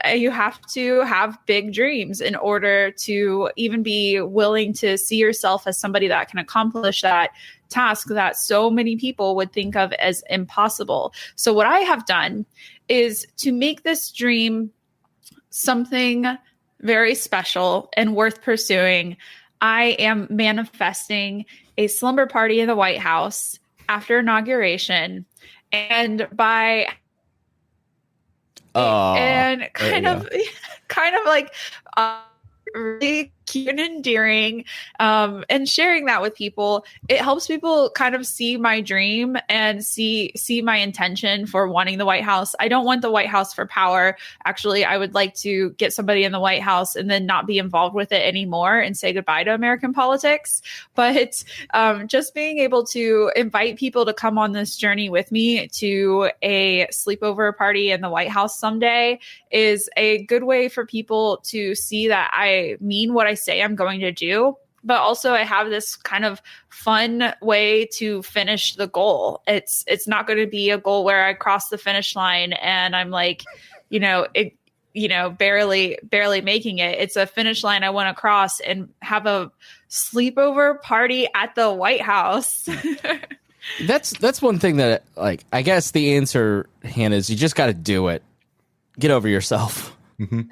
you have to have big dreams in order to even be willing to see yourself as somebody that can accomplish that task that so many people would think of as impossible. So what I have done is to make this dream something very special and worth pursuing. I am manifesting a slumber party in the White House after inauguration, and kind of like really cute and endearing, and sharing that with people. It helps people kind of see my dream and see my intention for wanting the White House. I don't want the White House for power. Actually, I would like to get somebody in the White House and then not be involved with it anymore and say goodbye to American politics. But just being able to invite people to come on this journey with me to a sleepover party in the White House someday is a good way for people to see that I mean what I say I'm going to do, but also I have this kind of fun way to finish the goal. It's not going to be a goal where I cross the finish line and I'm like, barely making it. It's a finish line I want to cross and have a sleepover party at the White House. That's one thing that, like, I guess the answer, Hannah, is you just got to do it. Get over yourself. Mm-hmm.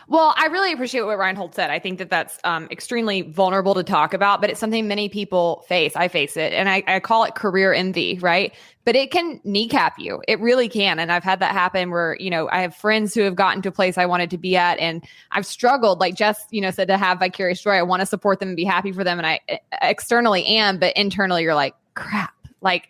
Well, I really appreciate what Rhinehold said. I think that that's extremely vulnerable to talk about, but it's something many people face. I face it, and I call it career envy, right? But it can kneecap you. It really can. And I've had that happen where, I have friends who have gotten to a place I wanted to be at, and I've struggled, like Jess, said, to have vicarious joy. I want to support them and be happy for them. And I externally am, but internally you're like, crap, like,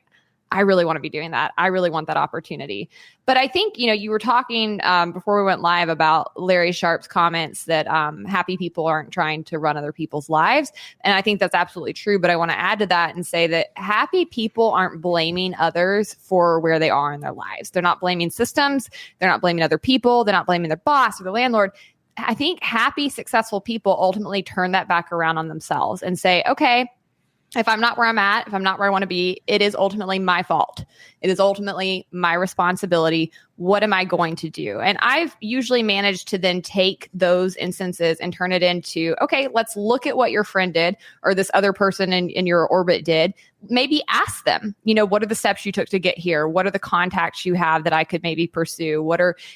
I really want to be doing that. I really want that opportunity. But I think, you were talking before we went live about Larry Sharp's comments that happy people aren't trying to run other people's lives. And I think that's absolutely true. But I want to add to that and say that happy people aren't blaming others for where they are in their lives. They're not blaming systems. They're not blaming other people. They're not blaming their boss or their landlord. I think happy, successful people ultimately turn that back around on themselves and say, okay, if I'm not where I'm at, if I'm not where I want to be, it is ultimately my fault. It is ultimately my responsibility. What am I going to do? And I've usually managed to then take those instances and turn it into, okay, let's look at what your friend did or this other person in your orbit did. Maybe ask them, what are the steps you took to get here? What are the contacts you have that I could maybe pursue?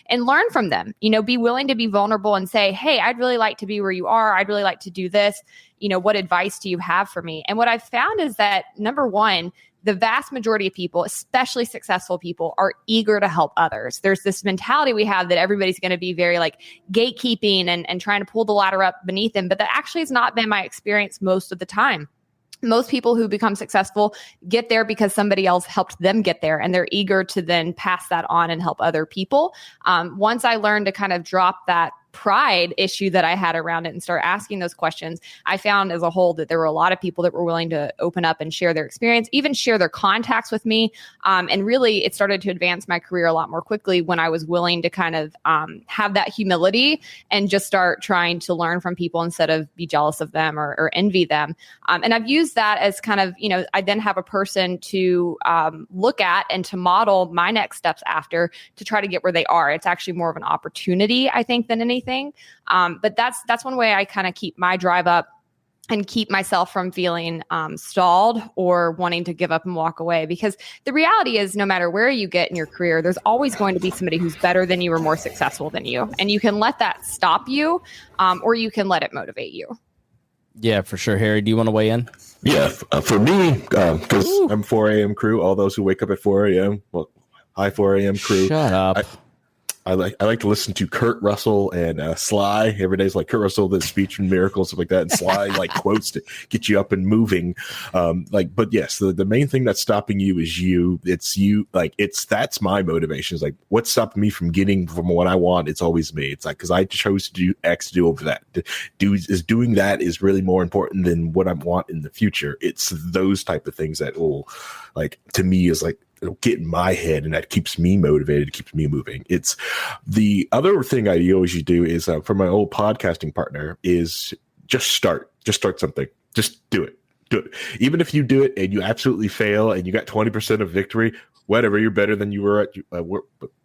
And learn from them, be willing to be vulnerable and say, hey, I'd really like to be where you are. I'd really like to do this. What advice do you have for me? And what I've found is that, number one, the vast majority of people, especially successful people, are eager to help others. There's this mentality we have that everybody's going to be very like gatekeeping and trying to pull the ladder up beneath them. But that actually has not been my experience most of the time. Most people who become successful get there because somebody else helped them get there, and they're eager to then pass that on and help other people. Once I learned to kind of drop that pride issue that I had around it and start asking those questions, I found as a whole that there were a lot of people that were willing to open up and share their experience, even share their contacts with me. And really, it started to advance my career a lot more quickly when I was willing to kind of have that humility and just start trying to learn from people instead of be jealous of them or envy them. And I've used that as kind of, I then have a person to look at and to model my next steps after to try to get where they are. It's actually more of an opportunity, I think, than anything. But that's one way I kind of keep my drive up and keep myself from feeling stalled or wanting to give up and walk away. Because the reality is, no matter where you get in your career, there's always going to be somebody who's better than you or more successful than you. And you can let that stop you, or you can let it motivate you. Yeah, for sure. Harry, do you want to weigh in? Yeah, for me, because I'm 4 a.m. crew, all those who wake up at 4 a.m., well, hi 4 a.m. crew. Shut up. I like to listen to Kurt Russell and Sly. Every day is like Kurt Russell, the speech and miracles, stuff like that, and Sly like quotes to get you up and moving. But yes, the main thing that's stopping you is you. It's you. That's my motivation. Is like what's stopping me from getting from what I want. It's always me. It's like because I chose to do X, to do over that. Doing that is really more important than what I want in the future. It's those type of things that will, like, to me is like, it'll get in my head, and that keeps me motivated, keeps me moving. It's the other thing I always do is for my old podcasting partner is just start something. Just do it. Even if you do it and you absolutely fail and you got 20% of victory, whatever, you're better than you were at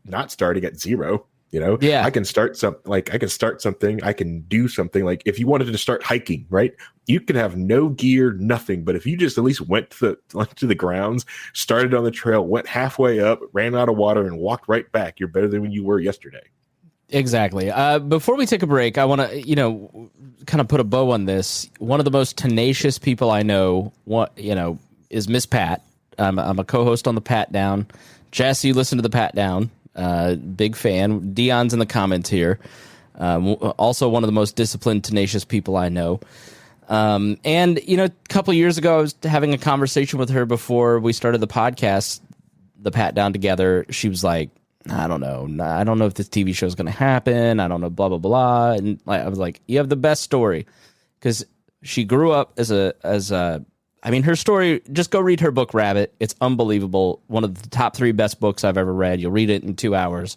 not starting at zero. Yeah. I can start something. I can do something. Like if you wanted to start hiking, right? You can have no gear, nothing. But if you just at least went to the grounds, started on the trail, went halfway up, ran out of water, and walked right back, you're better than when you were yesterday. Exactly. Before we take a break, I want to, kind of put a bow on this. One of the most tenacious people I know, is Miss Pat. I'm a co-host on the Pat Down. Jess, you listen to the Pat Down. Big fan. Deon's in the comments here. Also one of the most disciplined, tenacious people I know. And, a couple of years ago, I was having a conversation with her before we started the podcast, the Pat Down together. She was like, I don't know if this TV show is going to happen. I don't know, blah, blah, blah. And I was like, you have the best story. Because she grew up her story, just go read her book, Rabbit. It's unbelievable. One of the top 3 best books I've ever read. You'll read it in 2 hours.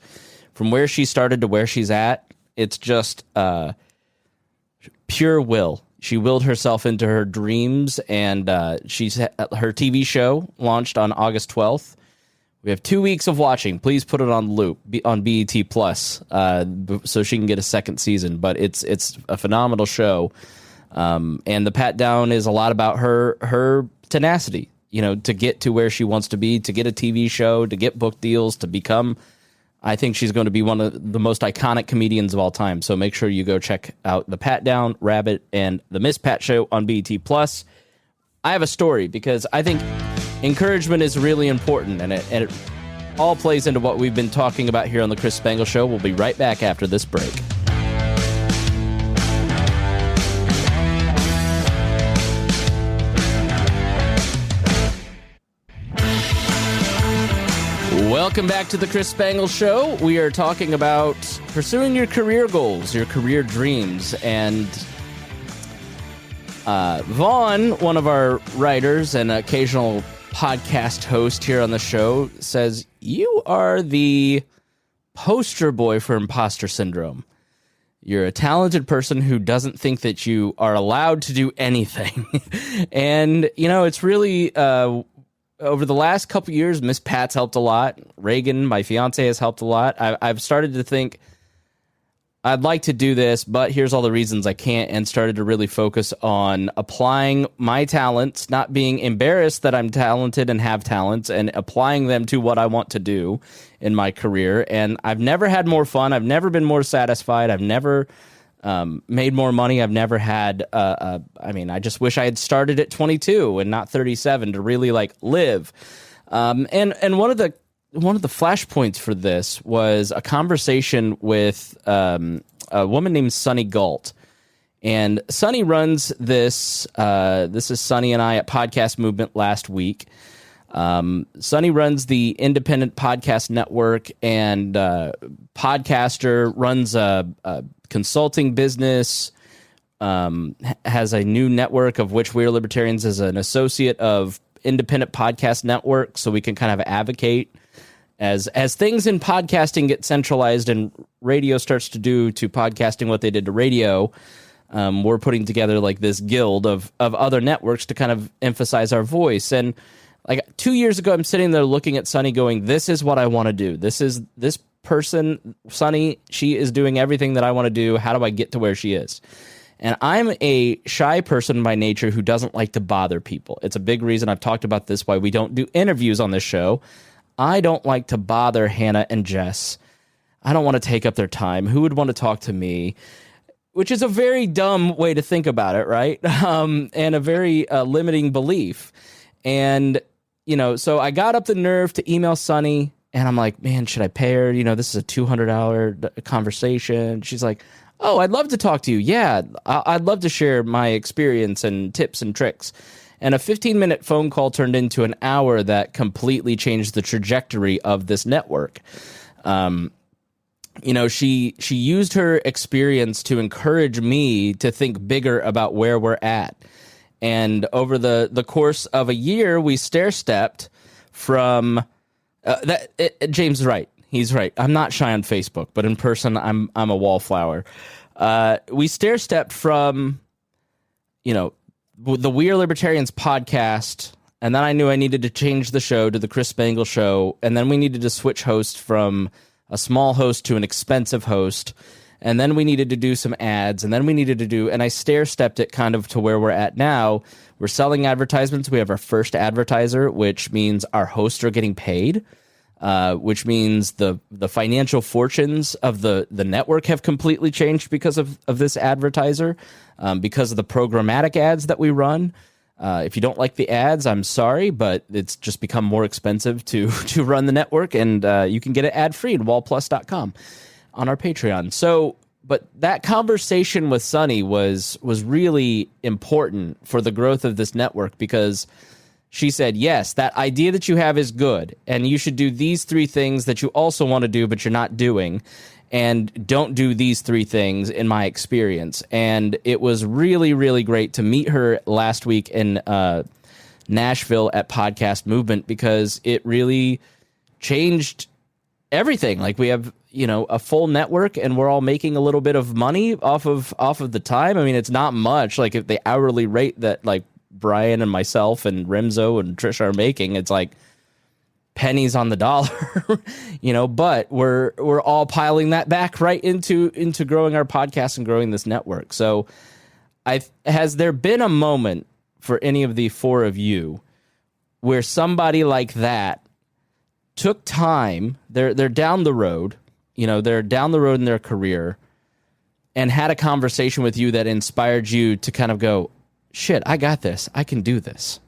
From where she started to where she's at, it's just pure will. She willed herself into her dreams, and her TV show launched on August 12th. We have 2 weeks of watching. Please put it on loop on BET Plus, so she can get a second season. But it's a phenomenal show. And the Pat Down is a lot about her tenacity, to get to where she wants to be, to get a TV show, to get book deals, to become I think she's going to be one of the most iconic comedians of all time. So make sure you go check out the Pat Down, Rabbit, and the Miss Pat Show on BET+. I have a story because I think encouragement is really important, and it all plays into what we've been talking about here on the Chris Spangle Show. We'll be right back after this break. Welcome back to the Chris Spangle Show. We are talking about pursuing your career goals, your career dreams. And Vaughn, one of our writers and occasional podcast host here on the show, says, you are the poster boy for imposter syndrome. You're a talented person who doesn't think that you are allowed to do anything. And, it's really... over the last couple years, Miss Pat's helped a lot. Reagan, my fiance, has helped a lot. I've started to think I'd like to do this, but here's all the reasons I can't, and started to really focus on applying my talents, not being embarrassed that I'm talented and have talents, and applying them to what I want to do in my career. And I've never had more fun. I've never been more satisfied. I've never made more money. I've never had, I just wish I had started at 22 and not 37 to really live. And one of the flashpoints for this was a conversation with a woman named Sunny Galt. And Sunny runs this. This is Sunny and I at Podcast Movement last week. Sunny runs the Independent Podcast Network, and podcaster, runs a consulting business, has a new network of which We Are Libertarians is an associate of Independent Podcast Network, so we can kind of advocate as things in podcasting get centralized and radio starts to do to podcasting what they did to radio. We're putting together this guild of other networks to kind of emphasize our voice. And 2 years ago, I'm sitting there looking at Sunny going, this is what I want to do. This person, Sunny, she is doing everything that I want to do. How do I get to where she is? And I'm a shy person by nature who doesn't like to bother people. It's a big reason I've talked about this, why we don't do interviews on this show. I don't like to bother Hannah and Jess. I don't want to take up their time. Who would want to talk to me? Which is a very dumb way to think about it, right? And a very limiting belief. And, so I got up the nerve to email Sunny, and I'm like, man, should I pay her? This is a $200 conversation. She's like, oh, I'd love to talk to you. Yeah, I'd love to share my experience and tips and tricks. And a 15-minute phone call turned into an hour that completely changed the trajectory of this network. She used her experience to encourage me to think bigger about where we're at. And over the course of a year, we stair-stepped from James is right. He's right. I'm not shy on Facebook, but in person, I'm a wallflower. We stair-stepped from, the We Are Libertarians podcast, and then I knew I needed to change the show to the Chris Spangle Show, and then we needed to switch host from a small host to an expensive host, and then we needed to do some ads, and then we needed to do, and I stair-stepped it kind of to where we're at now. We're selling advertisements. We have our first advertiser, which means our hosts are getting paid, which means the financial fortunes of the network have completely changed because of this advertiser, because of the programmatic ads that we run. If you don't like the ads, I'm sorry, but it's just become more expensive to run the network, and you can get it ad-free at wallplus.com on our Patreon. So, but that conversation with Sunny was really important for the growth of this network, because she said, yes, that idea that you have is good, and you should do these 3 things that you also want to do, but you're not doing, and don't do these 3 things, in my experience. And it was really, really great to meet her last week in Nashville at Podcast Movement, because it really changed everything. We have, a full network, and we're all making a little bit of money off of the time. I mean, it's not much. If the hourly rate that Brian and myself and Remzo and Trisha are making, it's pennies on the dollar, but we're all piling that back right into growing our podcast and growing this network. So has there been a moment for any of the 4 of you where somebody like that took time, they're down the road, they're down the road in their career, and had a conversation with you that inspired you to kind of go, shit, I got this. I can do this.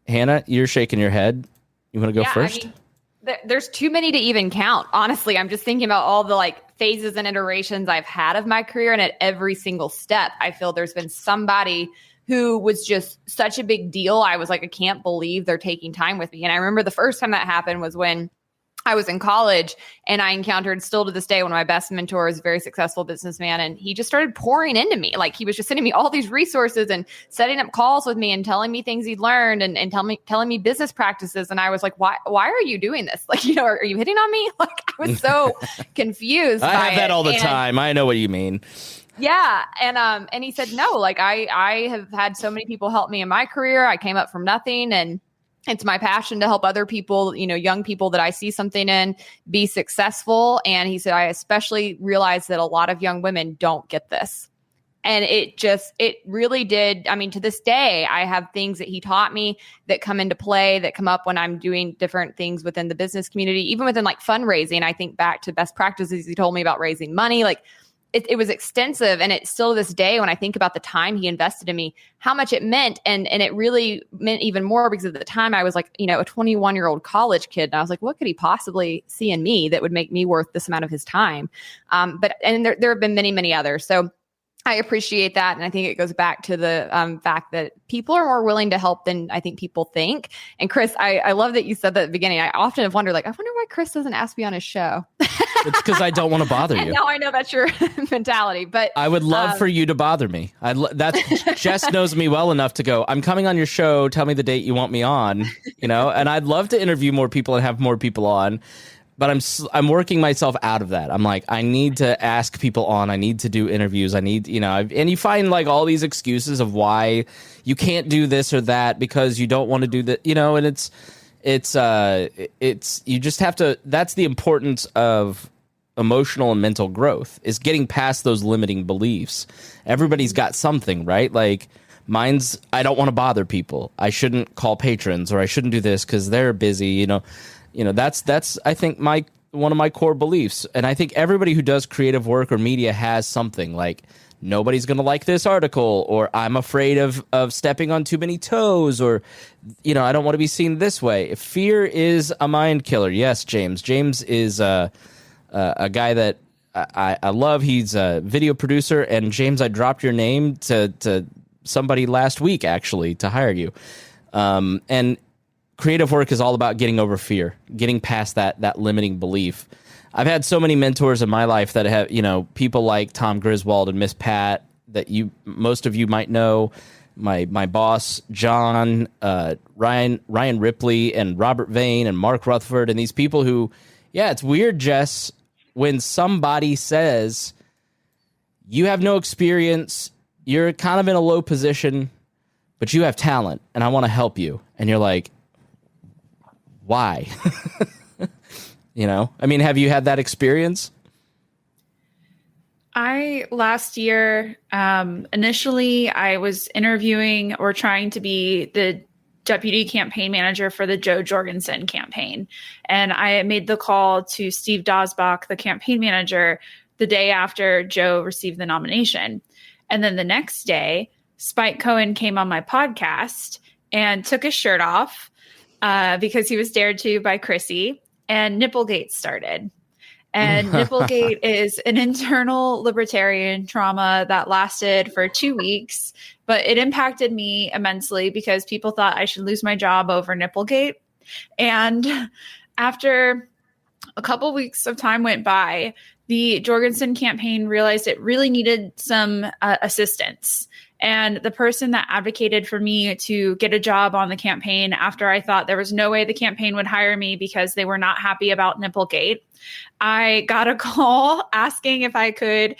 Hannah, you're shaking your head. You want to go first? There's too many to even count. Honestly, I'm just thinking about all the phases and iterations I've had of my career. And at every single step, I feel there's been somebody who was just such a big deal. I was like, I can't believe they're taking time with me. And I remember the first time that happened was when I was in college, and I encountered, still to this day, one of my best mentors, a very successful businessman, and he just started pouring into me. He was just sending me all these resources and setting up calls with me and telling me things he'd learned and telling me business practices. And I was like, why are you doing this? Are you hitting on me? I was so confused. I have that all the time. I know what you mean. Yeah. And he said, no, I have had so many people help me in my career. I came up from nothing, and it's my passion to help other people, young people that I see something in, be successful. And he said, I especially realized that a lot of young women don't get this. And it really did. I mean, to this day, I have things that he taught me that come into play, that come up when I'm doing different things within the business community, even within fundraising. I think back to best practices he told me about raising money. It was extensive, and it's still to this day, when I think about the time he invested in me, how much it meant. And it really meant even more, because at the time I was a 21-year-old college kid. And I was like, what could he possibly see in me that would make me worth this amount of his time? But there have been many, many others. So I appreciate that. And I think it goes back to the fact that people are more willing to help than I think people think. And Chris, I love that you said that at the beginning. I often have wondered, I wonder why Chris doesn't ask me on his show. It's because I don't want to bother you. No, I know that's your mentality, but I would love for you to bother me. Jess knows me well enough to go, I'm coming on your show. Tell me the date you want me on, and I'd love to interview more people and have more people on. But I'm working myself out of that. I'm like, I need to ask people on. I need to do interviews. I need, and you find all these excuses of why you can't do this or that because you don't want to do that, and it's you just have to. That's the importance of emotional and mental growth, is getting past those limiting beliefs. Everybody's got something, right? Mine's, I don't want to bother people. I shouldn't call patrons, or I shouldn't do this because they're busy, that's I think one of my core beliefs. And I think everybody who does creative work or media has something nobody's going to like this article, or I'm afraid of stepping on too many toes, or, I don't want to be seen this way. Fear is a mind killer. Yes, James. James is a guy that I love. He's a video producer. And James, I dropped your name to somebody last week, actually, to hire you. And creative work is all about getting over fear, getting past that limiting belief. I've had so many mentors in my life that have, people like Tom Griswold and Miss Pat that most of you might know. My boss, John, Ryan Ripley, and Robert Vane, and Mark Rutherford, and these people who, it's weird, Jess, when somebody says, you have no experience, you're kind of in a low position, but you have talent, and I want to help you. And you're like, why? Have you had that experience? Last year, initially I was interviewing or trying to be the deputy campaign manager for the Joe Jorgensen campaign. And I made the call to Steve Dosbach, the campaign manager, the day after Joe received the nomination. And then the next day, Spike Cohen came on my podcast and took his shirt off because he was dared to by Chrissy, and Nipplegate started. And Nipplegate is an internal libertarian trauma that lasted for 2 weeks, but it impacted me immensely because people thought I should lose my job over Nipplegate. And after a couple weeks of time went by, the Jorgensen campaign realized it really needed some assistance. And the person that advocated for me to get a job on the campaign after I thought there was no way the campaign would hire me because they were not happy about Nipplegate, I got a call asking if I could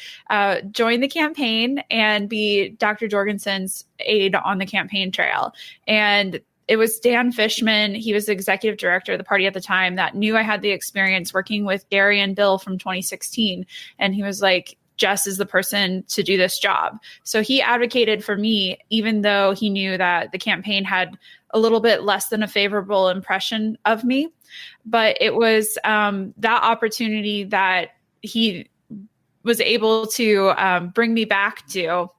join the campaign and be Dr. Jorgensen's aide on the campaign trail. And it was Dan Fishman. He was the executive director of the party at the time that knew I had the experience working with Gary and Bill from 2016. And he was like, Jess is the person to do this job. So he advocated for me, even though he knew that the campaign had a little bit less than a favorable impression of me. But it was that opportunity that he was able to bring me back to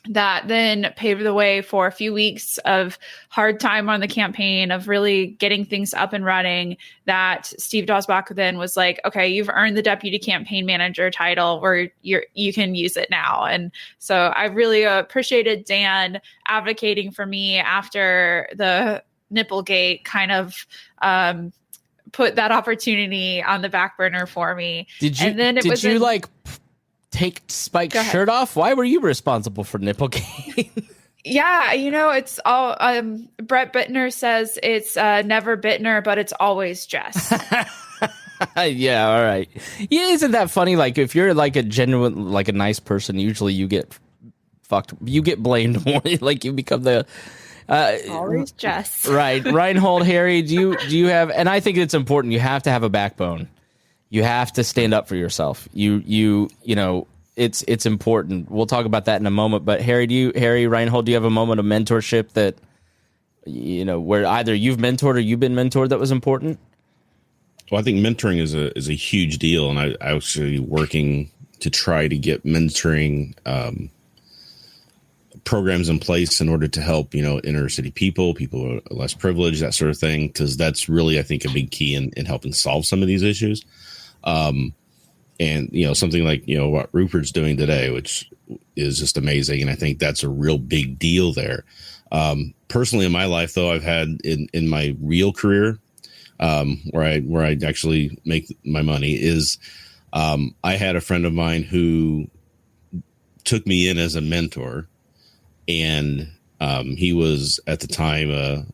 that then paved the way for a few weeks of hard time on the campaign, of really getting things up and running, that Steve Dosbach then was like, okay, you've earned the deputy campaign manager title, where you can use it now. And so I really appreciated Dan advocating for me after the Nipplegate kind of put that opportunity on the back burner for me. Did you take Spike's shirt off? Why were you responsible for Nipplegate? Yeah, it's all Brett Bittner says it's never Bittner, but it's always Jess. Yeah, all right. Yeah, isn't that funny? Like, if you're like a genuine, like a nice person, usually you get fucked. You get blamed more. Like, you become the always Jess. Right. Rhinehold, Harry, do you have, and I think it's important, you have to have a backbone. You have to stand up for yourself. You know, it's important. We'll talk about that in a moment. But Harry Rhinehold, do you have a moment of mentorship that, where either you've mentored or you've been mentored that was important? Well, I think mentoring is a huge deal, and I actually working to try to get mentoring programs in place in order to help inner city people who are less privileged, that sort of thing, because that's really, I think, a big key in helping solve some of these issues. And something like what Rupert's doing today, which is just amazing, and I think that's a real big deal there. Personally, in my life, though, I've had in my real career, where I actually make my money, is I had a friend of mine who took me in as a mentor, and he was at the time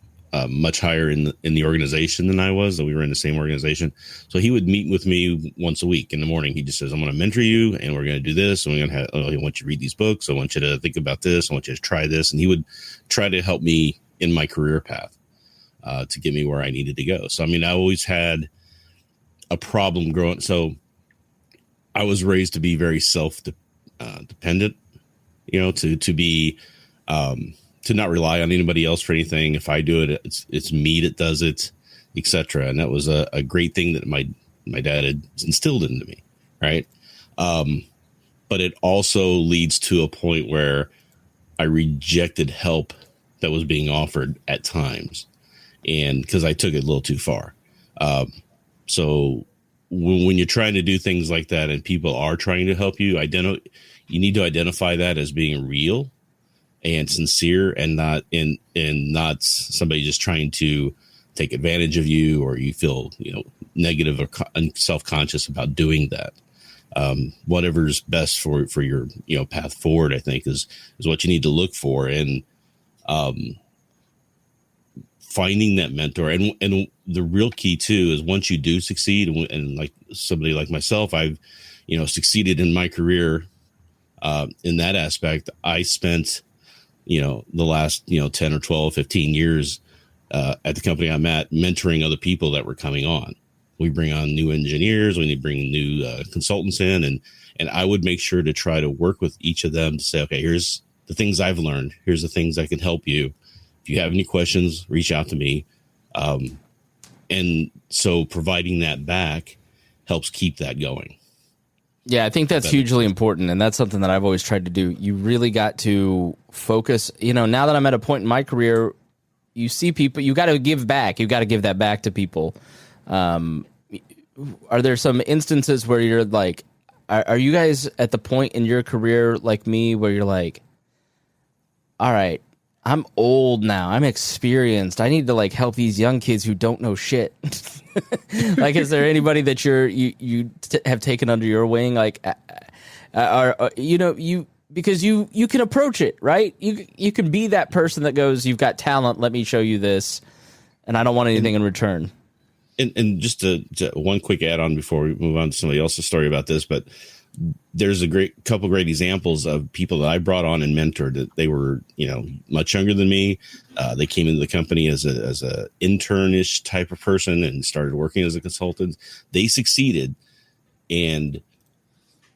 much higher in the organization than I was. That we were in the same organization, so he would meet with me once a week in the morning. He just says, "I'm going to mentor you, and we're going to do this, and we're going to have. I want you to read these books. I want you to think about this. I want you to try this." And he would try to help me in my career path to get me where I needed to go. So, I mean, I always had a problem growing. So, I was raised to be very self-dependent. To be to not rely on anybody else for anything. If I do it, it's me that does it, etc. And that was a great thing that my dad had instilled into me, right? But it also leads to a point where I rejected help that was being offered at times, and because I took it a little too far. So when you're trying to do things like that and people are trying to help you, you need to identify that as being real and sincere, and not somebody just trying to take advantage of you, or you feel negative or self-conscious about doing that. Whatever's best for your path forward, I think is what you need to look for, and finding that mentor. And the real key too is once you do succeed, and like somebody like myself, I've succeeded in my career in that aspect. I spent the last 10 or 12, 15 years at the company I'm at, mentoring other people that were coming on. We bring on new engineers, we need to bring new consultants in, and I would make sure to try to work with each of them to say, okay, here's the things I've learned, here's the things I can help you. If you have any questions, reach out to me. And so providing that back helps keep that going. Yeah, I think that's hugely important, and that's something that I've always tried to do. You really got to focus. Now that I'm at a point in my career, you see people, you got to give back. You got to give that back to people. Are there some instances where you're like, are you guys at the point in your career like me where you're like, all right, I'm old now, I'm experienced, I need to help these young kids who don't know shit? Is there anybody that you have taken under your wing? Because you can approach it, right? You can be that person that goes, you've got talent, let me show you this, and I don't want anything in return. And just one quick add on before we move on to somebody else's story about this, but there's a couple great examples of people that I brought on and mentored that they were, much younger than me. They came into the company as a internish type of person and started working as a consultant. They succeeded, and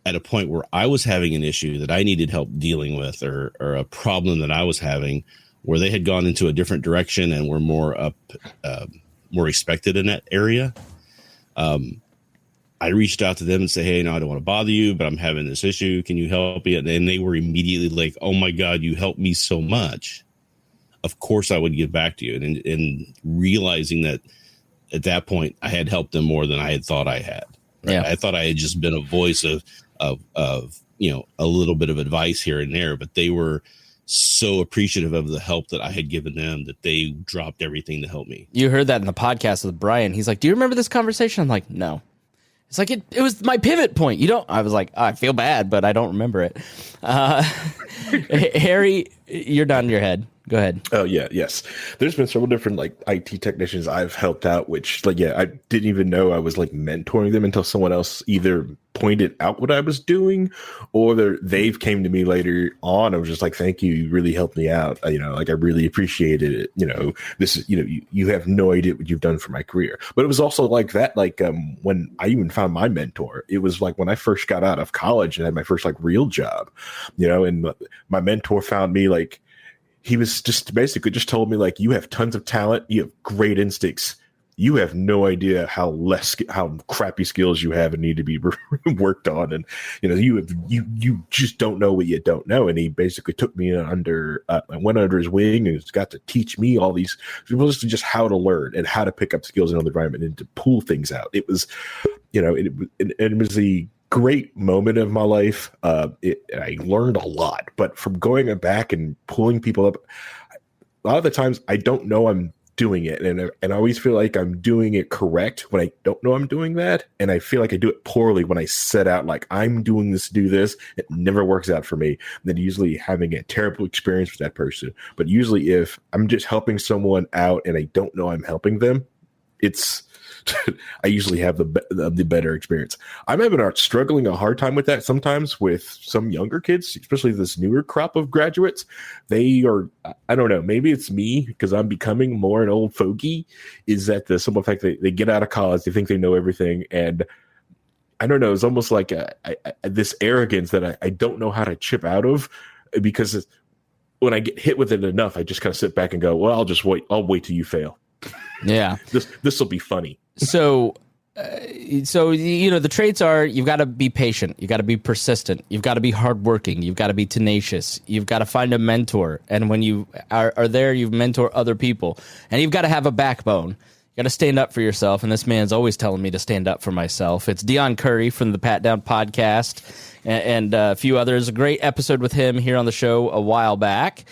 at a point where I was having an issue that I needed help dealing with, or a problem that I was having, where they had gone into a different direction and were more respected in that area. I reached out to them and said, hey, no, I don't want to bother you, but I'm having this issue. Can you help me? And they were immediately like, oh my God, you helped me so much. Of course I would get back to you. And realizing that at that point I had helped them more than I had thought I had. Right? Yeah. I thought I had just been a voice of a little bit of advice here and there, but they were so appreciative of the help that I had given them that they dropped everything to help me. You heard that in the podcast with Brian. He's like, do you remember this conversation? I'm like, no. It's like, it was my pivot point. I was like, I feel bad, but I don't remember it. Harry, you're nodding your head. Go ahead. Oh yeah, yes. There's been several different like IT technicians I've helped out, which I didn't even know I was like mentoring them until someone else either pointed out what I was doing, or they've came to me later on. I was just like, thank you, you really helped me out. I really appreciated it. This is you have no idea what you've done for my career. But it was also like that. When I even found my mentor, it was like when I first got out of college and had my first like real job, and my mentor found me like. He was just basically just told me like, you have tons of talent. You have great instincts. You have no idea how crappy skills you have and need to be worked on. And, you just don't know what you don't know. And he basically took me I went under his wing and got to teach me all these, just how to learn and how to pick up skills in another environment and to pull things out. It was, it was the great moment of my life. I learned a lot, but from going back and pulling people up, a lot of the times I don't know I'm doing it. And I always feel like I'm doing it correct when I don't know I'm doing that. And I feel like I do it poorly when I set out like I'm doing this, do this. It never works out for me. And then usually having a terrible experience with that person. But usually if I'm just helping someone out and I don't know I'm helping them, I usually have the better experience. I'm struggling a hard time with that sometimes with some younger kids, especially this newer crop of graduates. They are, I don't know, maybe it's me because I'm becoming more an old fogey, is that the simple fact that they get out of college, they think they know everything. And I don't know, it's almost like this arrogance that I don't know how to chip out of, because when I get hit with it enough, I just kind of sit back and go, well, I'll wait till you fail. Yeah. This will be funny. So the traits are, you've got to be patient. You've got to be persistent. You've got to be hardworking. You've got to be tenacious. You've got to find a mentor. And when you are there, you mentor other people. And you've got to have a backbone. You got to stand up for yourself. And this man's always telling me to stand up for myself. It's Deon Curry from the Pat Down podcast and a few others. A great episode with him here on the show a while back.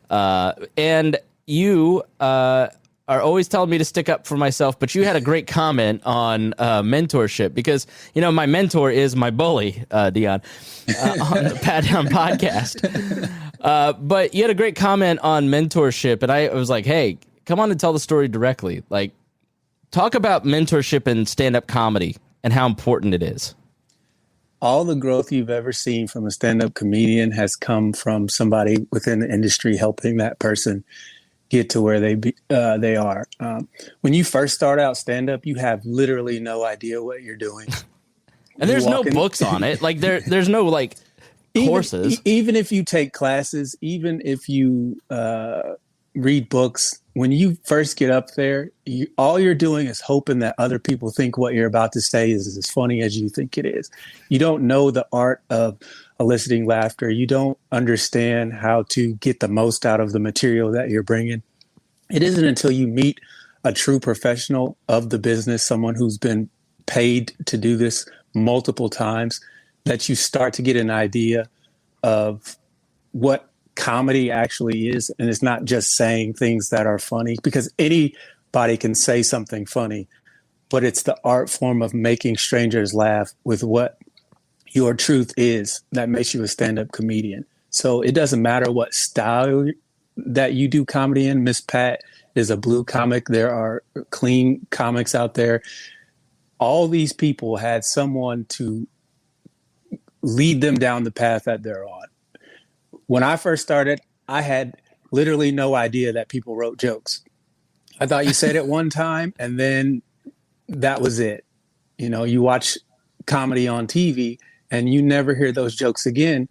And you are always telling me to stick up for myself, but you had a great comment on mentorship, because, my mentor is my bully, Deon, on the Pat Down podcast. But you had a great comment on mentorship, and I was like, hey, come on and tell the story directly. Like, talk about mentorship in stand-up comedy and how important it is. All the growth you've ever seen from a stand-up comedian has come from somebody within the industry helping that person get to where they are. When you first start out stand-up, you have literally no idea what you're doing. And there's no books on it. Like there's no like courses. Even if you take classes, even if you read books, when you first get up there, all you're doing is hoping that other people think what you're about to say is as funny as you think it is. You don't know the art of eliciting laughter. You don't understand how to get the most out of the material that you're bringing. It isn't until you meet a true professional of the business, someone who's been paid to do this multiple times, that you start to get an idea of what comedy actually is. And it's not just saying things that are funny, because anybody can say something funny, but it's the art form of making strangers laugh with what your truth is that makes you a stand-up comedian. So it doesn't matter what style that you do comedy in. Miss Pat is a blue comic. There are clean comics out there. All these people had someone to lead them down the path that they're on. When I first started, I had literally no idea that people wrote jokes. I thought you said it one time and then that was it. You watch comedy on TV and you never hear those jokes again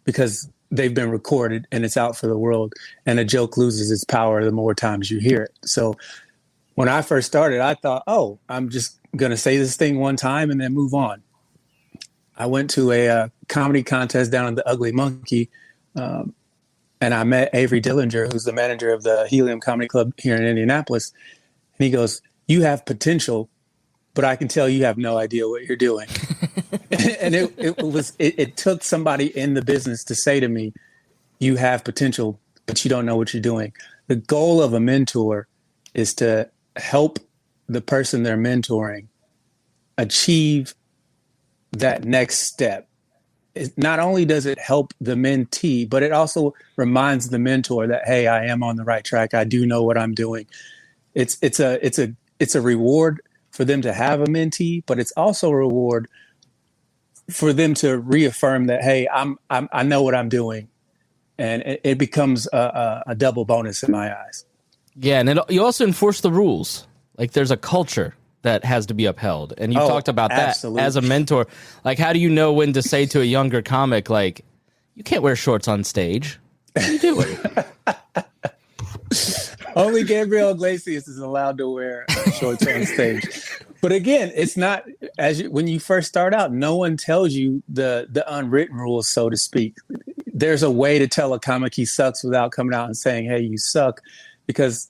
because they've been recorded and it's out for the world. And a joke loses its power the more times you hear it. So when I first started, I thought, oh, I'm just going to say this thing one time and then move on. I went to a comedy contest down at the Ugly Monkey, and I met Avery Dillinger, who's the manager of the Helium Comedy Club here in Indianapolis. And he goes, "You have potential, but I can tell you have no idea what you're doing." And it took somebody in the business to say to me, "You have potential, but you don't know what you're doing." The goal of a mentor is to help the person they're mentoring achieve that next step. Not only does it help the mentee, but it also reminds the mentor that, hey, I am on the right track. I do know what I'm doing. It's a reward for them to have a mentee, but it's also a reward for them to reaffirm that, hey, I know what I'm doing. And it becomes a double bonus in my eyes. Yeah, and you also enforce the rules. Like there's a culture that has to be upheld. And you talked about that absolutely. As a mentor. Like, how do you know when to say to a younger comic, like, you can't wear shorts on stage? What are you doing? Only Gabriel Iglesias is allowed to wear shorts on stage. But again, it's not when you first start out, no one tells you the unwritten rules, so to speak. There's a way to tell a comic he sucks without coming out and saying, hey, you suck. Because,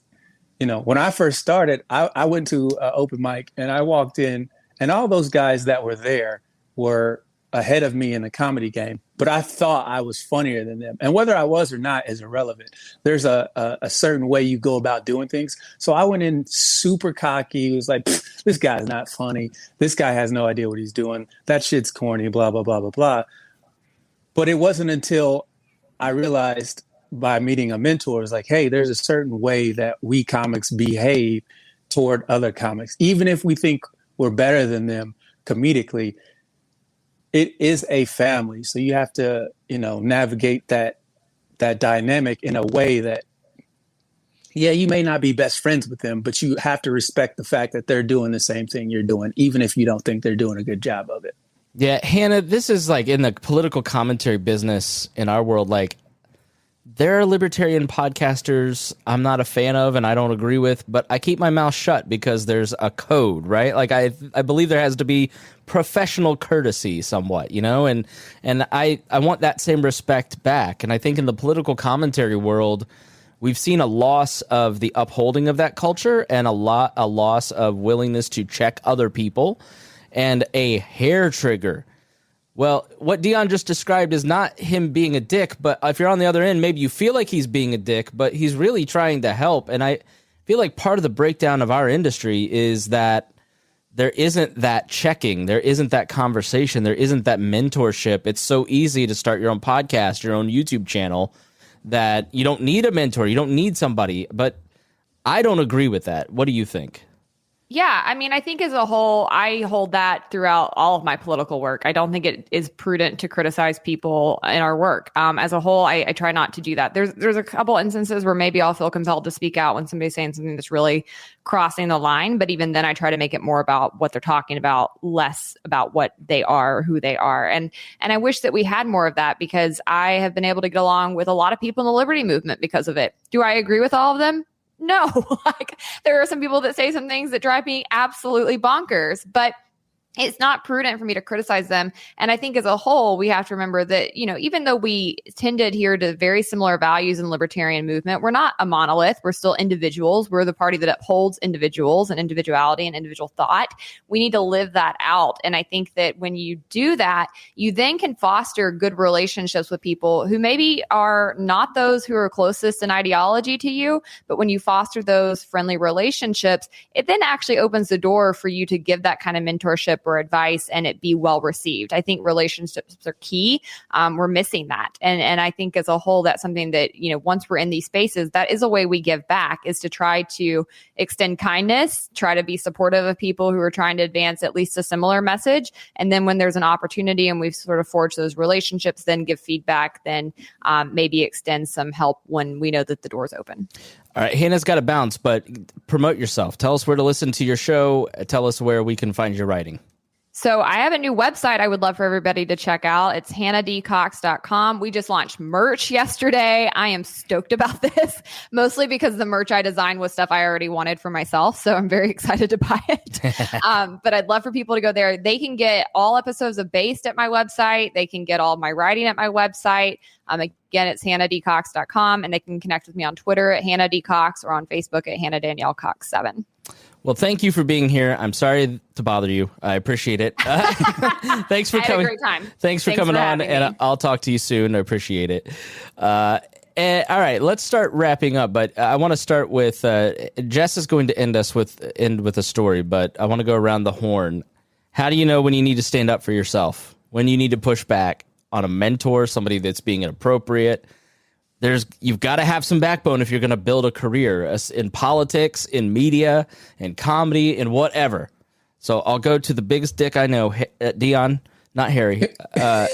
when I first started, I went to an open mic and I walked in and all those guys that were there were ahead of me in the comedy game, but I thought I was funnier than them. And whether I was or not is irrelevant. There's a certain way you go about doing things. So I went in super cocky. It was like, this guy's not funny. This guy has no idea what he's doing. That shit's corny, blah, blah, blah, blah, blah. But it wasn't until I realized by meeting a mentor, it was like, hey, there's a certain way that we comics behave toward other comics. Even if we think we're better than them comedically, it is a family. So you have to, navigate that dynamic in a way that, yeah, you may not be best friends with them, but you have to respect the fact that they're doing the same thing you're doing, even if you don't think they're doing a good job of it. Yeah, Hannah, this is like in the political commentary business in our world, like, there are libertarian podcasters I'm not a fan of and I don't agree with, but I keep my mouth shut because there's a code, right? Like I believe there has to be professional courtesy somewhat, and I want that same respect back. And I think in the political commentary world, we've seen a loss of the upholding of that culture and a loss of willingness to check other people and a hair trigger. Well, what Deon just described is not him being a dick, but if you're on the other end, maybe you feel like he's being a dick, but he's really trying to help. And I feel like part of the breakdown of our industry is that there isn't that checking, there isn't that conversation, there isn't that mentorship. It's so easy to start your own podcast, your own YouTube channel, that you don't need a mentor, you don't need somebody. But I don't agree with that. What do you think? Yeah, I mean, I think as a whole, I hold that throughout all of my political work. I don't think it is prudent to criticize people in our work. As a whole, I try not to do that. There's a couple instances where maybe I'll feel compelled to speak out when somebody's saying something that's really crossing the line. But even then, I try to make it more about what they're talking about, less about what they are or who they are. And I wish that we had more of that, because I have been able to get along with a lot of people in the liberty movement because of it. Do I agree with all of them? No, like there are some people that say some things that drive me absolutely bonkers, but it's not prudent for me to criticize them. And I think as a whole, we have to remember that, even though we tend to adhere to very similar values in the libertarian movement, we're not a monolith. We're still individuals. We're the party that upholds individuals and individuality and individual thought. We need to live that out. And I think that when you do that, you then can foster good relationships with people who maybe are not those who are closest in ideology to you. But when you foster those friendly relationships, it then actually opens the door for you to give that kind of mentorship or advice and it be well received. I think relationships are key. We're missing that. And I think as a whole, that's something that, once we're in these spaces, that is a way we give back, is to try to extend kindness, try to be supportive of people who are trying to advance at least a similar message. And then when there's an opportunity and we've sort of forged those relationships, then give feedback, then maybe extend some help when we know that the door's open. All right, Hannah's got to bounce, but promote yourself. Tell us where to listen to your show. Tell us where we can find your writing. So I have a new website I would love for everybody to check out. It's hannahdcox.com. We just launched merch yesterday. I am stoked about this, mostly because the merch I designed was stuff I already wanted for myself. So I'm very excited to buy it. But I'd love for people to go there. They can get all episodes of Based at my website. They can get all of my writing at my website. Again, it's hannahdcox.com, and they can connect with me on Twitter at hannahdcox or on Facebook at Hannah Danielle Cox 7. Well, thank you for being here. I'm sorry to bother you. I appreciate it. Thanks for coming. Had a great time. Thanks for coming on, and I'll talk to you soon. I appreciate it. And, all right, let's start wrapping up. But I want to start with Jess is going to end with a story, but I want to go around the horn. How do you know when you need to stand up for yourself? When you need to push back on a mentor, somebody that's being inappropriate? You've got to have some backbone if you're going to build a career in politics, in media, in comedy, in whatever. So I'll go to the biggest dick I know, Deon, not Harry. I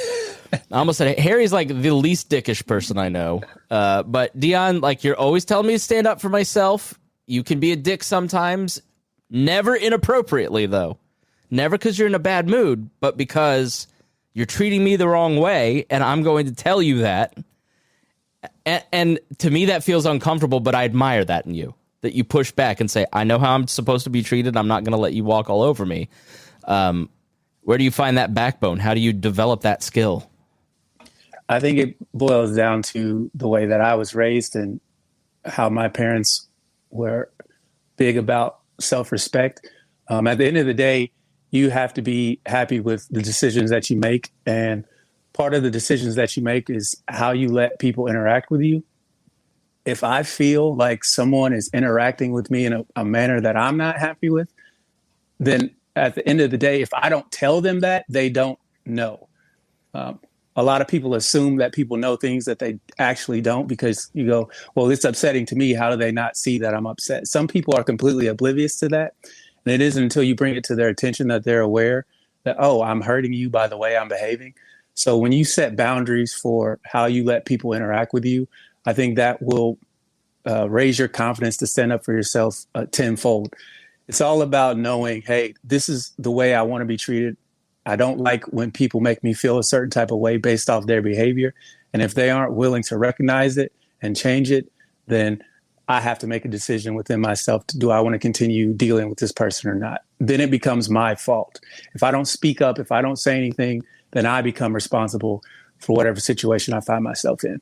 almost said Harry's like the least dickish person I know. But Deon, like, you're always telling me to stand up for myself. You can be a dick sometimes. Never inappropriately, though. Never because you're in a bad mood, but because you're treating me the wrong way, and I'm going to tell you that. And to me, that feels uncomfortable, but I admire that in you, that you push back and say, I know how I'm supposed to be treated. I'm not going to let you walk all over me. Where do you find that backbone? How do you develop that skill? I think it boils down to the way that I was raised and how my parents were big about self-respect. At the end of the day, you have to be happy with the decisions that you make. And part of the decisions that you make is how you let people interact with you. If I feel like someone is interacting with me in a manner that I'm not happy with, then at the end of the day, if I don't tell them that, they don't know. A lot of people assume that people know things that they actually don't, because you go, well, it's upsetting to me. How do they not see that I'm upset? Some people are completely oblivious to that. And it isn't until you bring it to their attention that they're aware that, oh, I'm hurting you by the way I'm behaving. So when you set boundaries for how you let people interact with you, I think that will raise your confidence to stand up for yourself tenfold. It's all about knowing, hey, this is the way I want to be treated. I don't like when people make me feel a certain type of way based off their behavior. And if they aren't willing to recognize it and change it, then I have to make a decision within myself. Do I want to continue dealing with this person or not? Then it becomes my fault. If I don't speak up, if I don't say anything, then I become responsible for whatever situation I find myself in.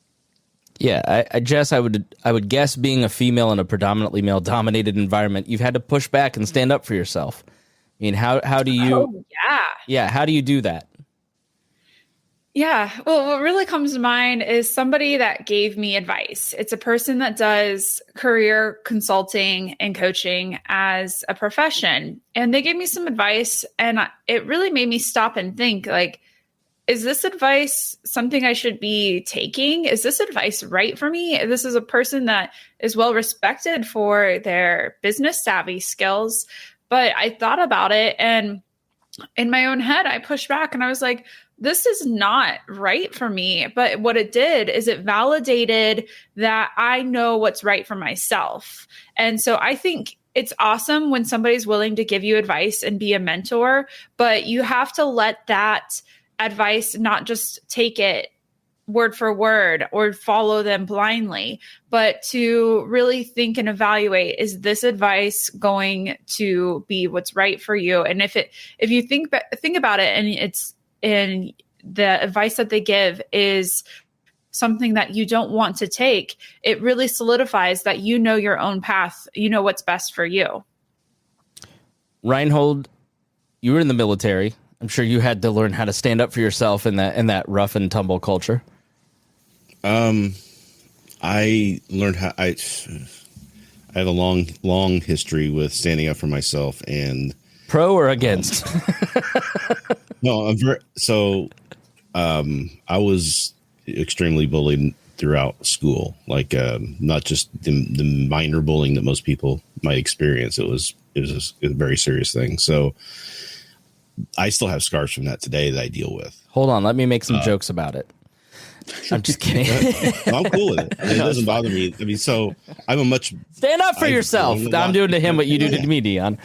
Yeah, Jess, I would guess, being a female in a predominantly male-dominated environment, you've had to push back and stand up for yourself. I mean, how do you? Oh, yeah. Yeah, how do you do that? Yeah. Well, what really comes to mind is somebody that gave me advice. It's a person that does career consulting and coaching as a profession. And they gave me some advice, and it really made me stop and think, like, is this advice something I should be taking? Is this advice right for me? This is a person that is well respected for their business savvy skills. But I thought about it, and in my own head, I pushed back and I was like, this is not right for me. But what it did is it validated that I know what's right for myself. And so I think it's awesome when somebody's willing to give you advice and be a mentor, but you have to let that advice not just take it word for word or follow them blindly, but to really think and evaluate, is this advice going to be what's right for you? And if you think about it, and the advice that they give is something that you don't want to take, it really solidifies that you know your own path, you know what's best for you. Rhinehold, you were in the military. I'm sure you had to learn how to stand up for yourself in that rough and tumble culture. I learned how I have a long history with standing up for myself. And pro or against? No, I was extremely bullied throughout school, like not just the minor bullying that most people might experience. It was a very serious thing. So I still have scars from that today that I deal with. Hold on, let me make some jokes about it. I'm just kidding. I'm cool with it. I mean, it doesn't bother me. I mean, so I'm a much stand up for yourself. I'm doing to him what you do to me, Deon.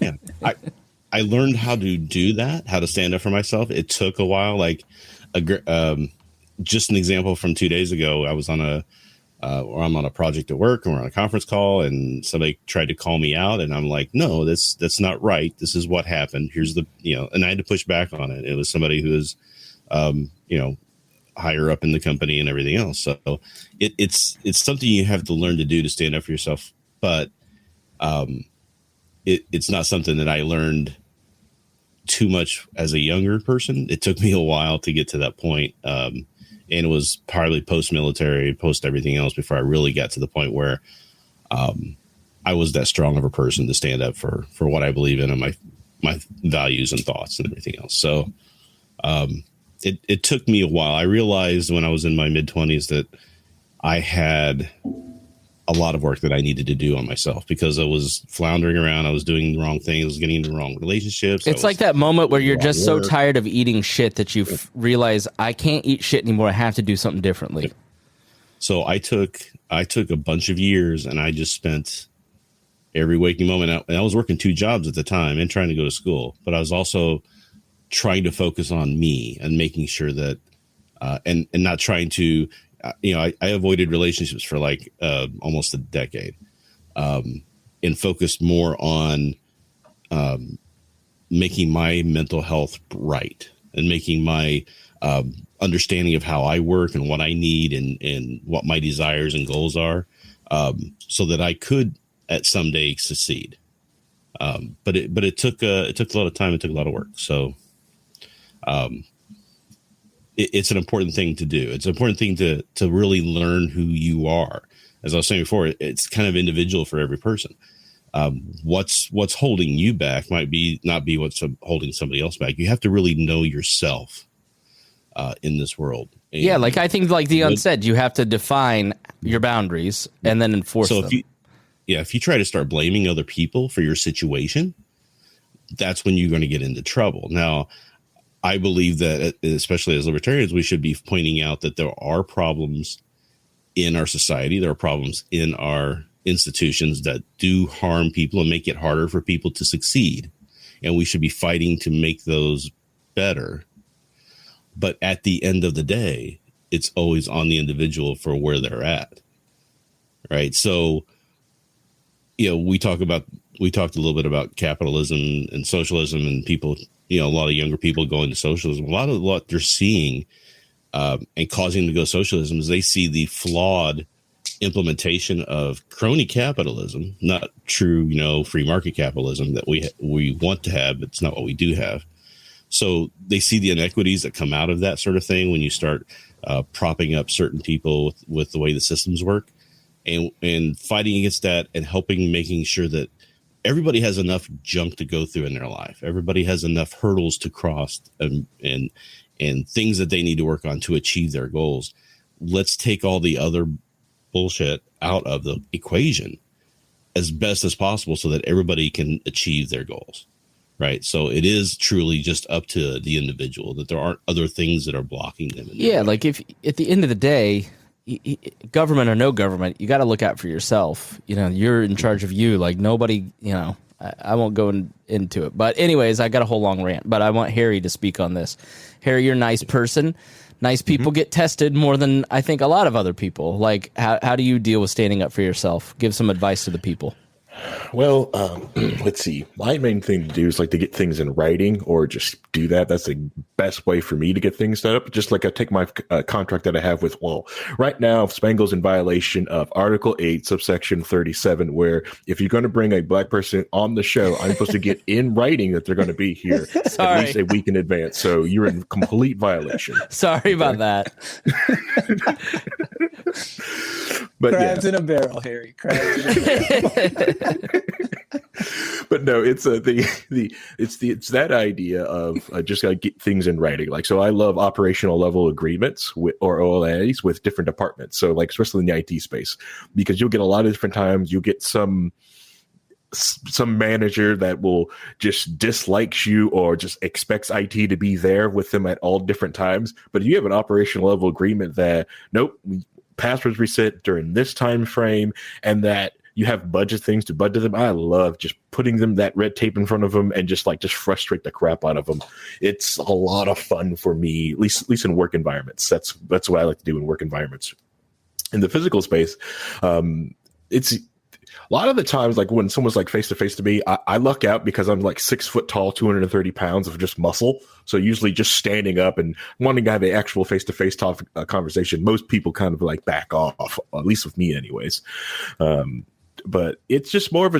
Yeah, I learned how to do that, how to stand up for myself. It took a while. Like, just an example from 2 days ago, I was on or I'm on a project at work and we're on a conference call and somebody tried to call me out and I'm like, no, that's not right. This is what happened. Here's and I had to push back on it. It was somebody who was, higher up in the company and everything else. So it's something you have to learn to do to stand up for yourself. But it's not something that I learned too much as a younger person. It took me a while to get to that point. And it was probably post-military, post everything else before I really got to the point where I was that strong of a person to stand up for what I believe in and my values and thoughts and everything else. So it took me a while. I realized when I was in my mid-20s that I had a lot of work that I needed to do on myself because I was floundering around. I was doing the wrong things. I was getting into the wrong relationships. It's like that moment where you're just so tired of eating shit that you realize I can't eat shit anymore. I have to do something differently. So I took a bunch of years and I just spent every waking moment out. And I was working 2 jobs at the time and trying to go to school, but I was also trying to focus on me and making sure that, and not trying to, I avoided relationships for like almost a decade, and focused more on making my mental health right and making my understanding of how I work and what I need and what my desires and goals are, so that I could at some day succeed. But it took a lot of time. It took a lot of work. So it's an important thing to do. It's an important thing to really learn who you are. As I was saying before, it's kind of individual for every person. What's holding you back might not be what's holding somebody else back. You have to really know yourself in this world. And like I think, like Deon said, you have to define your boundaries and then enforce them. If you try to start blaming other people for your situation, that's when you're going to get into trouble. Now, I believe that, especially as libertarians, we should be pointing out that there are problems in our society. There are problems in our institutions that do harm people and make it harder for people to succeed. And we should be fighting to make those better. But at the end of the day, it's always on the individual for where they're at. Right. So, we talked a little bit about capitalism and socialism and people, a lot of younger people going to socialism. A lot of what they're seeing and causing them to go socialism is they see the flawed implementation of crony capitalism, not true, free market capitalism that we want to have. It's not what we do have. So they see the inequities that come out of that sort of thing when you start propping up certain people with the way the systems work, and fighting against that and making sure that everybody has enough junk to go through in their life. Everybody has enough hurdles to cross and things that they need to work on to achieve their goals. Let's take all the other bullshit out of the equation as best as possible so that everybody can achieve their goals. Right. So it is truly just up to the individual, that there aren't other things that are blocking them. Like if at the end of the day, government or no government, you got to look out for yourself. You're in charge of you. Like nobody, I won't go into it. But anyways, I got a whole long rant, but I want Harry to speak on this. Harry, you're a nice person. Nice people get tested more than I think a lot of other people. Like, how do you deal with standing up for yourself? Give some advice to the people. Well, let's see. My main thing to do is like to get things in writing or just do that. That's the best way for me to get things set up. Just like I take my contract that I have with, right now, Spangle's in violation of Article 8, subsection 37, where if you're going to bring a black person on the show, I'm supposed to get in writing that they're going to be here at least a week in advance. So you're in complete violation. Sorry about that. But crabs in a barrel, Harry. Crabs in a barrel. But no, it's it's that idea of just gotta get things in writing. Like, so I love operational level agreements or OLAs with different departments. So like, especially in the IT space, because you'll get a lot of different times. You'll get some manager that will just dislikes you or just expects IT to be there with them at all different times. But if you have an operational level agreement that, nope, passwords reset during this time frame, and that you have budget things to budget them. I love just putting them that red tape in front of them and just frustrate the crap out of them. It's a lot of fun for me, at least in work environments. That's what I like to do in work environments. In the physical space, it's a lot of the times, like when someone's like face to face to me, I luck out because I'm like 6 foot tall, 230 pounds of just muscle. So usually just standing up and wanting to have an actual face to face conversation, most people kind of like back off, at least with me anyways. But it's just more of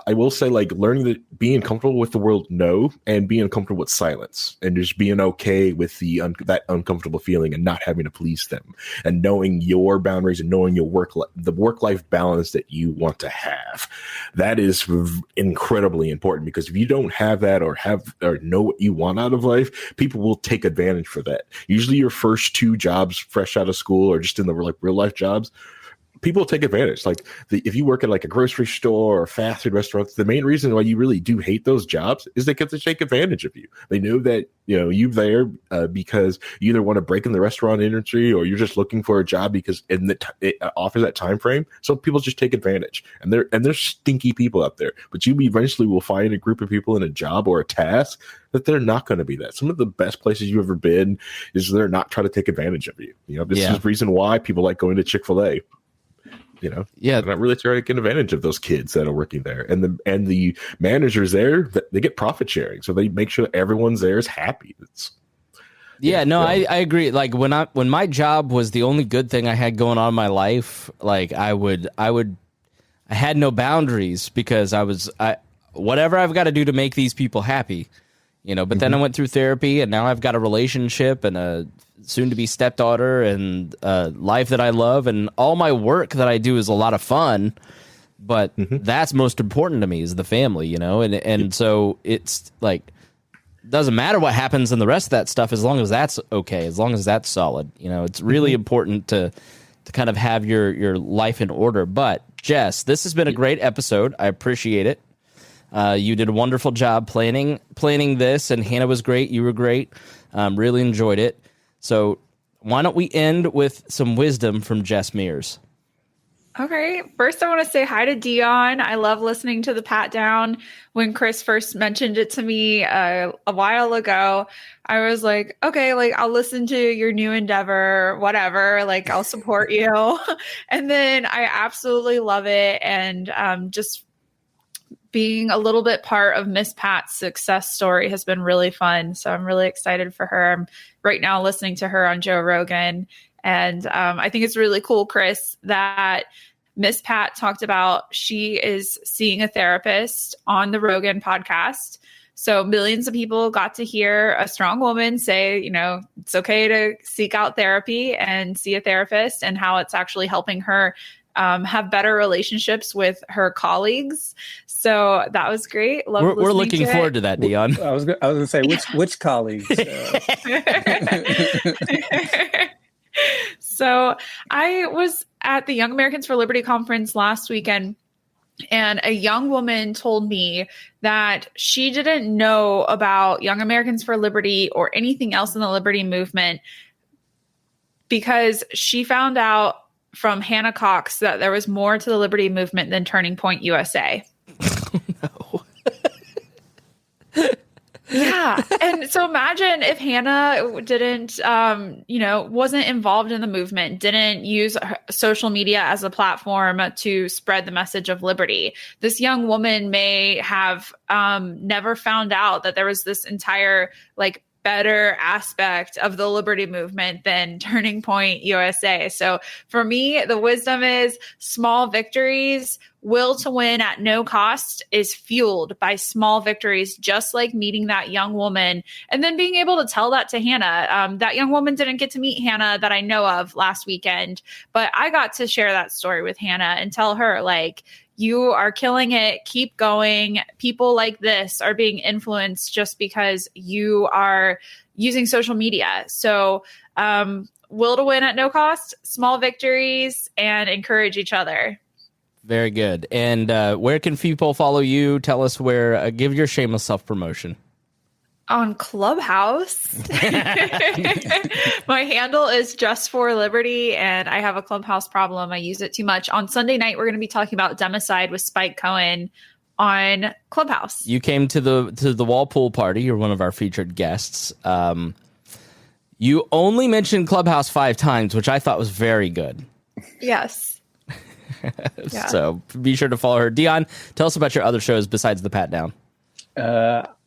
I will say, like, learning that being comfortable with the world no, and being comfortable with silence, and just being okay with that uncomfortable feeling and not having to please them, and knowing your boundaries and knowing your the work-life balance that you want to have. That is incredibly important, because if you don't have that or know what you want out of life, people will take advantage for that. Usually your first 2 jobs fresh out of school or just in the real life jobs, people take advantage. Like if you work at like a grocery store or fast food restaurants, the main reason why you really do hate those jobs is they get to take advantage of you. They know that, you're there because you either want to break in the restaurant industry or you're just looking for a job because it offers that time frame. So people just take advantage, and there's stinky people out there, but you eventually will find a group of people in a job or a task that they're not going to be that. Some of the best places you've ever been is they're not trying to take advantage of you. This is the reason why people like going to Chick-fil-A. They're not really trying to get advantage of those kids that are working there, and the managers there, they get profit sharing, so they make sure that everyone's there is happy. I agree. Like when my job was the only good thing I had going on in my life, like I had no boundaries, because whatever I've got to do to make these people happy, but then I went through therapy, and now I've got a relationship and a soon-to-be stepdaughter and a life that I love, and all my work that I do is a lot of fun, but that's most important to me is the family, and so it's like, doesn't matter what happens in the rest of that stuff as long as that's okay, as long as that's solid. It's really important to kind of have your life in order. But Jess, this has been a great episode. I appreciate it. You did a wonderful job planning this, and Hannah was great. You were great. Really enjoyed it. So why don't we end with some wisdom from Jess Mears? Okay. First, I want to say hi to Deon. I love listening to the Pat Down. When Chris first mentioned it to me a while ago, I was like, okay, like I'll listen to your new endeavor, whatever, like I'll support you. And then I absolutely love it. And just being a little bit part of Miss Pat's success story has been really fun. So I'm really excited for her. I'm right now listening to her on Joe Rogan. And I think it's really cool, Chris, that Miss Pat talked about she is seeing a therapist on the Rogan podcast. So millions of people got to hear a strong woman say, it's okay to seek out therapy and see a therapist, and how it's actually helping her have better relationships with her colleagues. So that was great. We're looking forward to that, Deon. I was going to say, which colleagues? So I was at the Young Americans for Liberty conference last weekend, and a young woman told me that she didn't know about Young Americans for Liberty or anything else in the liberty movement because she found out from Hannah Cox that there was more to the liberty movement than Turning Point USA. No. Yeah. And so imagine if Hannah didn't, wasn't involved in the movement, didn't use social media as a platform to spread the message of liberty. This young woman may have never found out that there was this entire better aspect of the liberty movement than Turning Point USA. So for me, the wisdom is small victories. Will to win at no cost is fueled by small victories, just like meeting that young woman and then being able to tell that to Hannah. That young woman didn't get to meet Hannah that I know of last weekend, but I got to share that story with Hannah and tell her, you are killing it. Keep going. People like this are being influenced just because you are using social media. So, will to win at no cost, small victories, and encourage each other. Very good. And where can people follow you? Tell us where. Give your shameless self-promotion. On Clubhouse. My handle is Just for Liberty, and I have a Clubhouse problem. I use it too much. On Sunday night, we're going to be talking about democide with Spike Cohen on Clubhouse. You came to the Walpole party. You're one of our featured guests. You only mentioned Clubhouse 5 times, which I thought was very good. Yes. Yeah. So be sure to follow her. Deon, tell us about your other shows besides the Pat Down.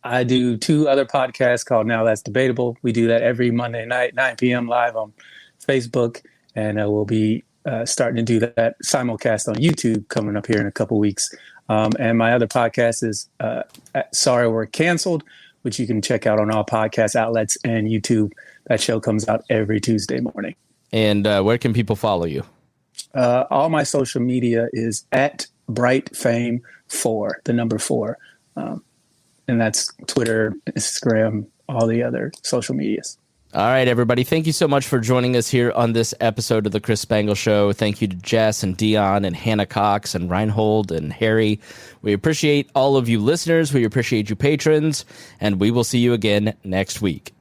I do 2 other podcasts called Now That's Debatable. We do that every Monday night, 9 p.m. live on Facebook. And we'll be starting to do that simulcast on YouTube coming up here in a couple weeks. And my other podcast is Sorry We're Canceled, which you can check out on all podcast outlets and YouTube. That show comes out every Tuesday morning. And where can people follow you? All my social media is at BrightFame4, the number 4. And that's Twitter, Instagram, all the other social medias. All right, everybody. Thank you so much for joining us here on this episode of the Chris Spangle Show. Thank you to Jess and Deon and Hannah Cox and Rhinehold and Harry. We appreciate all of you listeners. We appreciate you patrons. And we will see you again next week.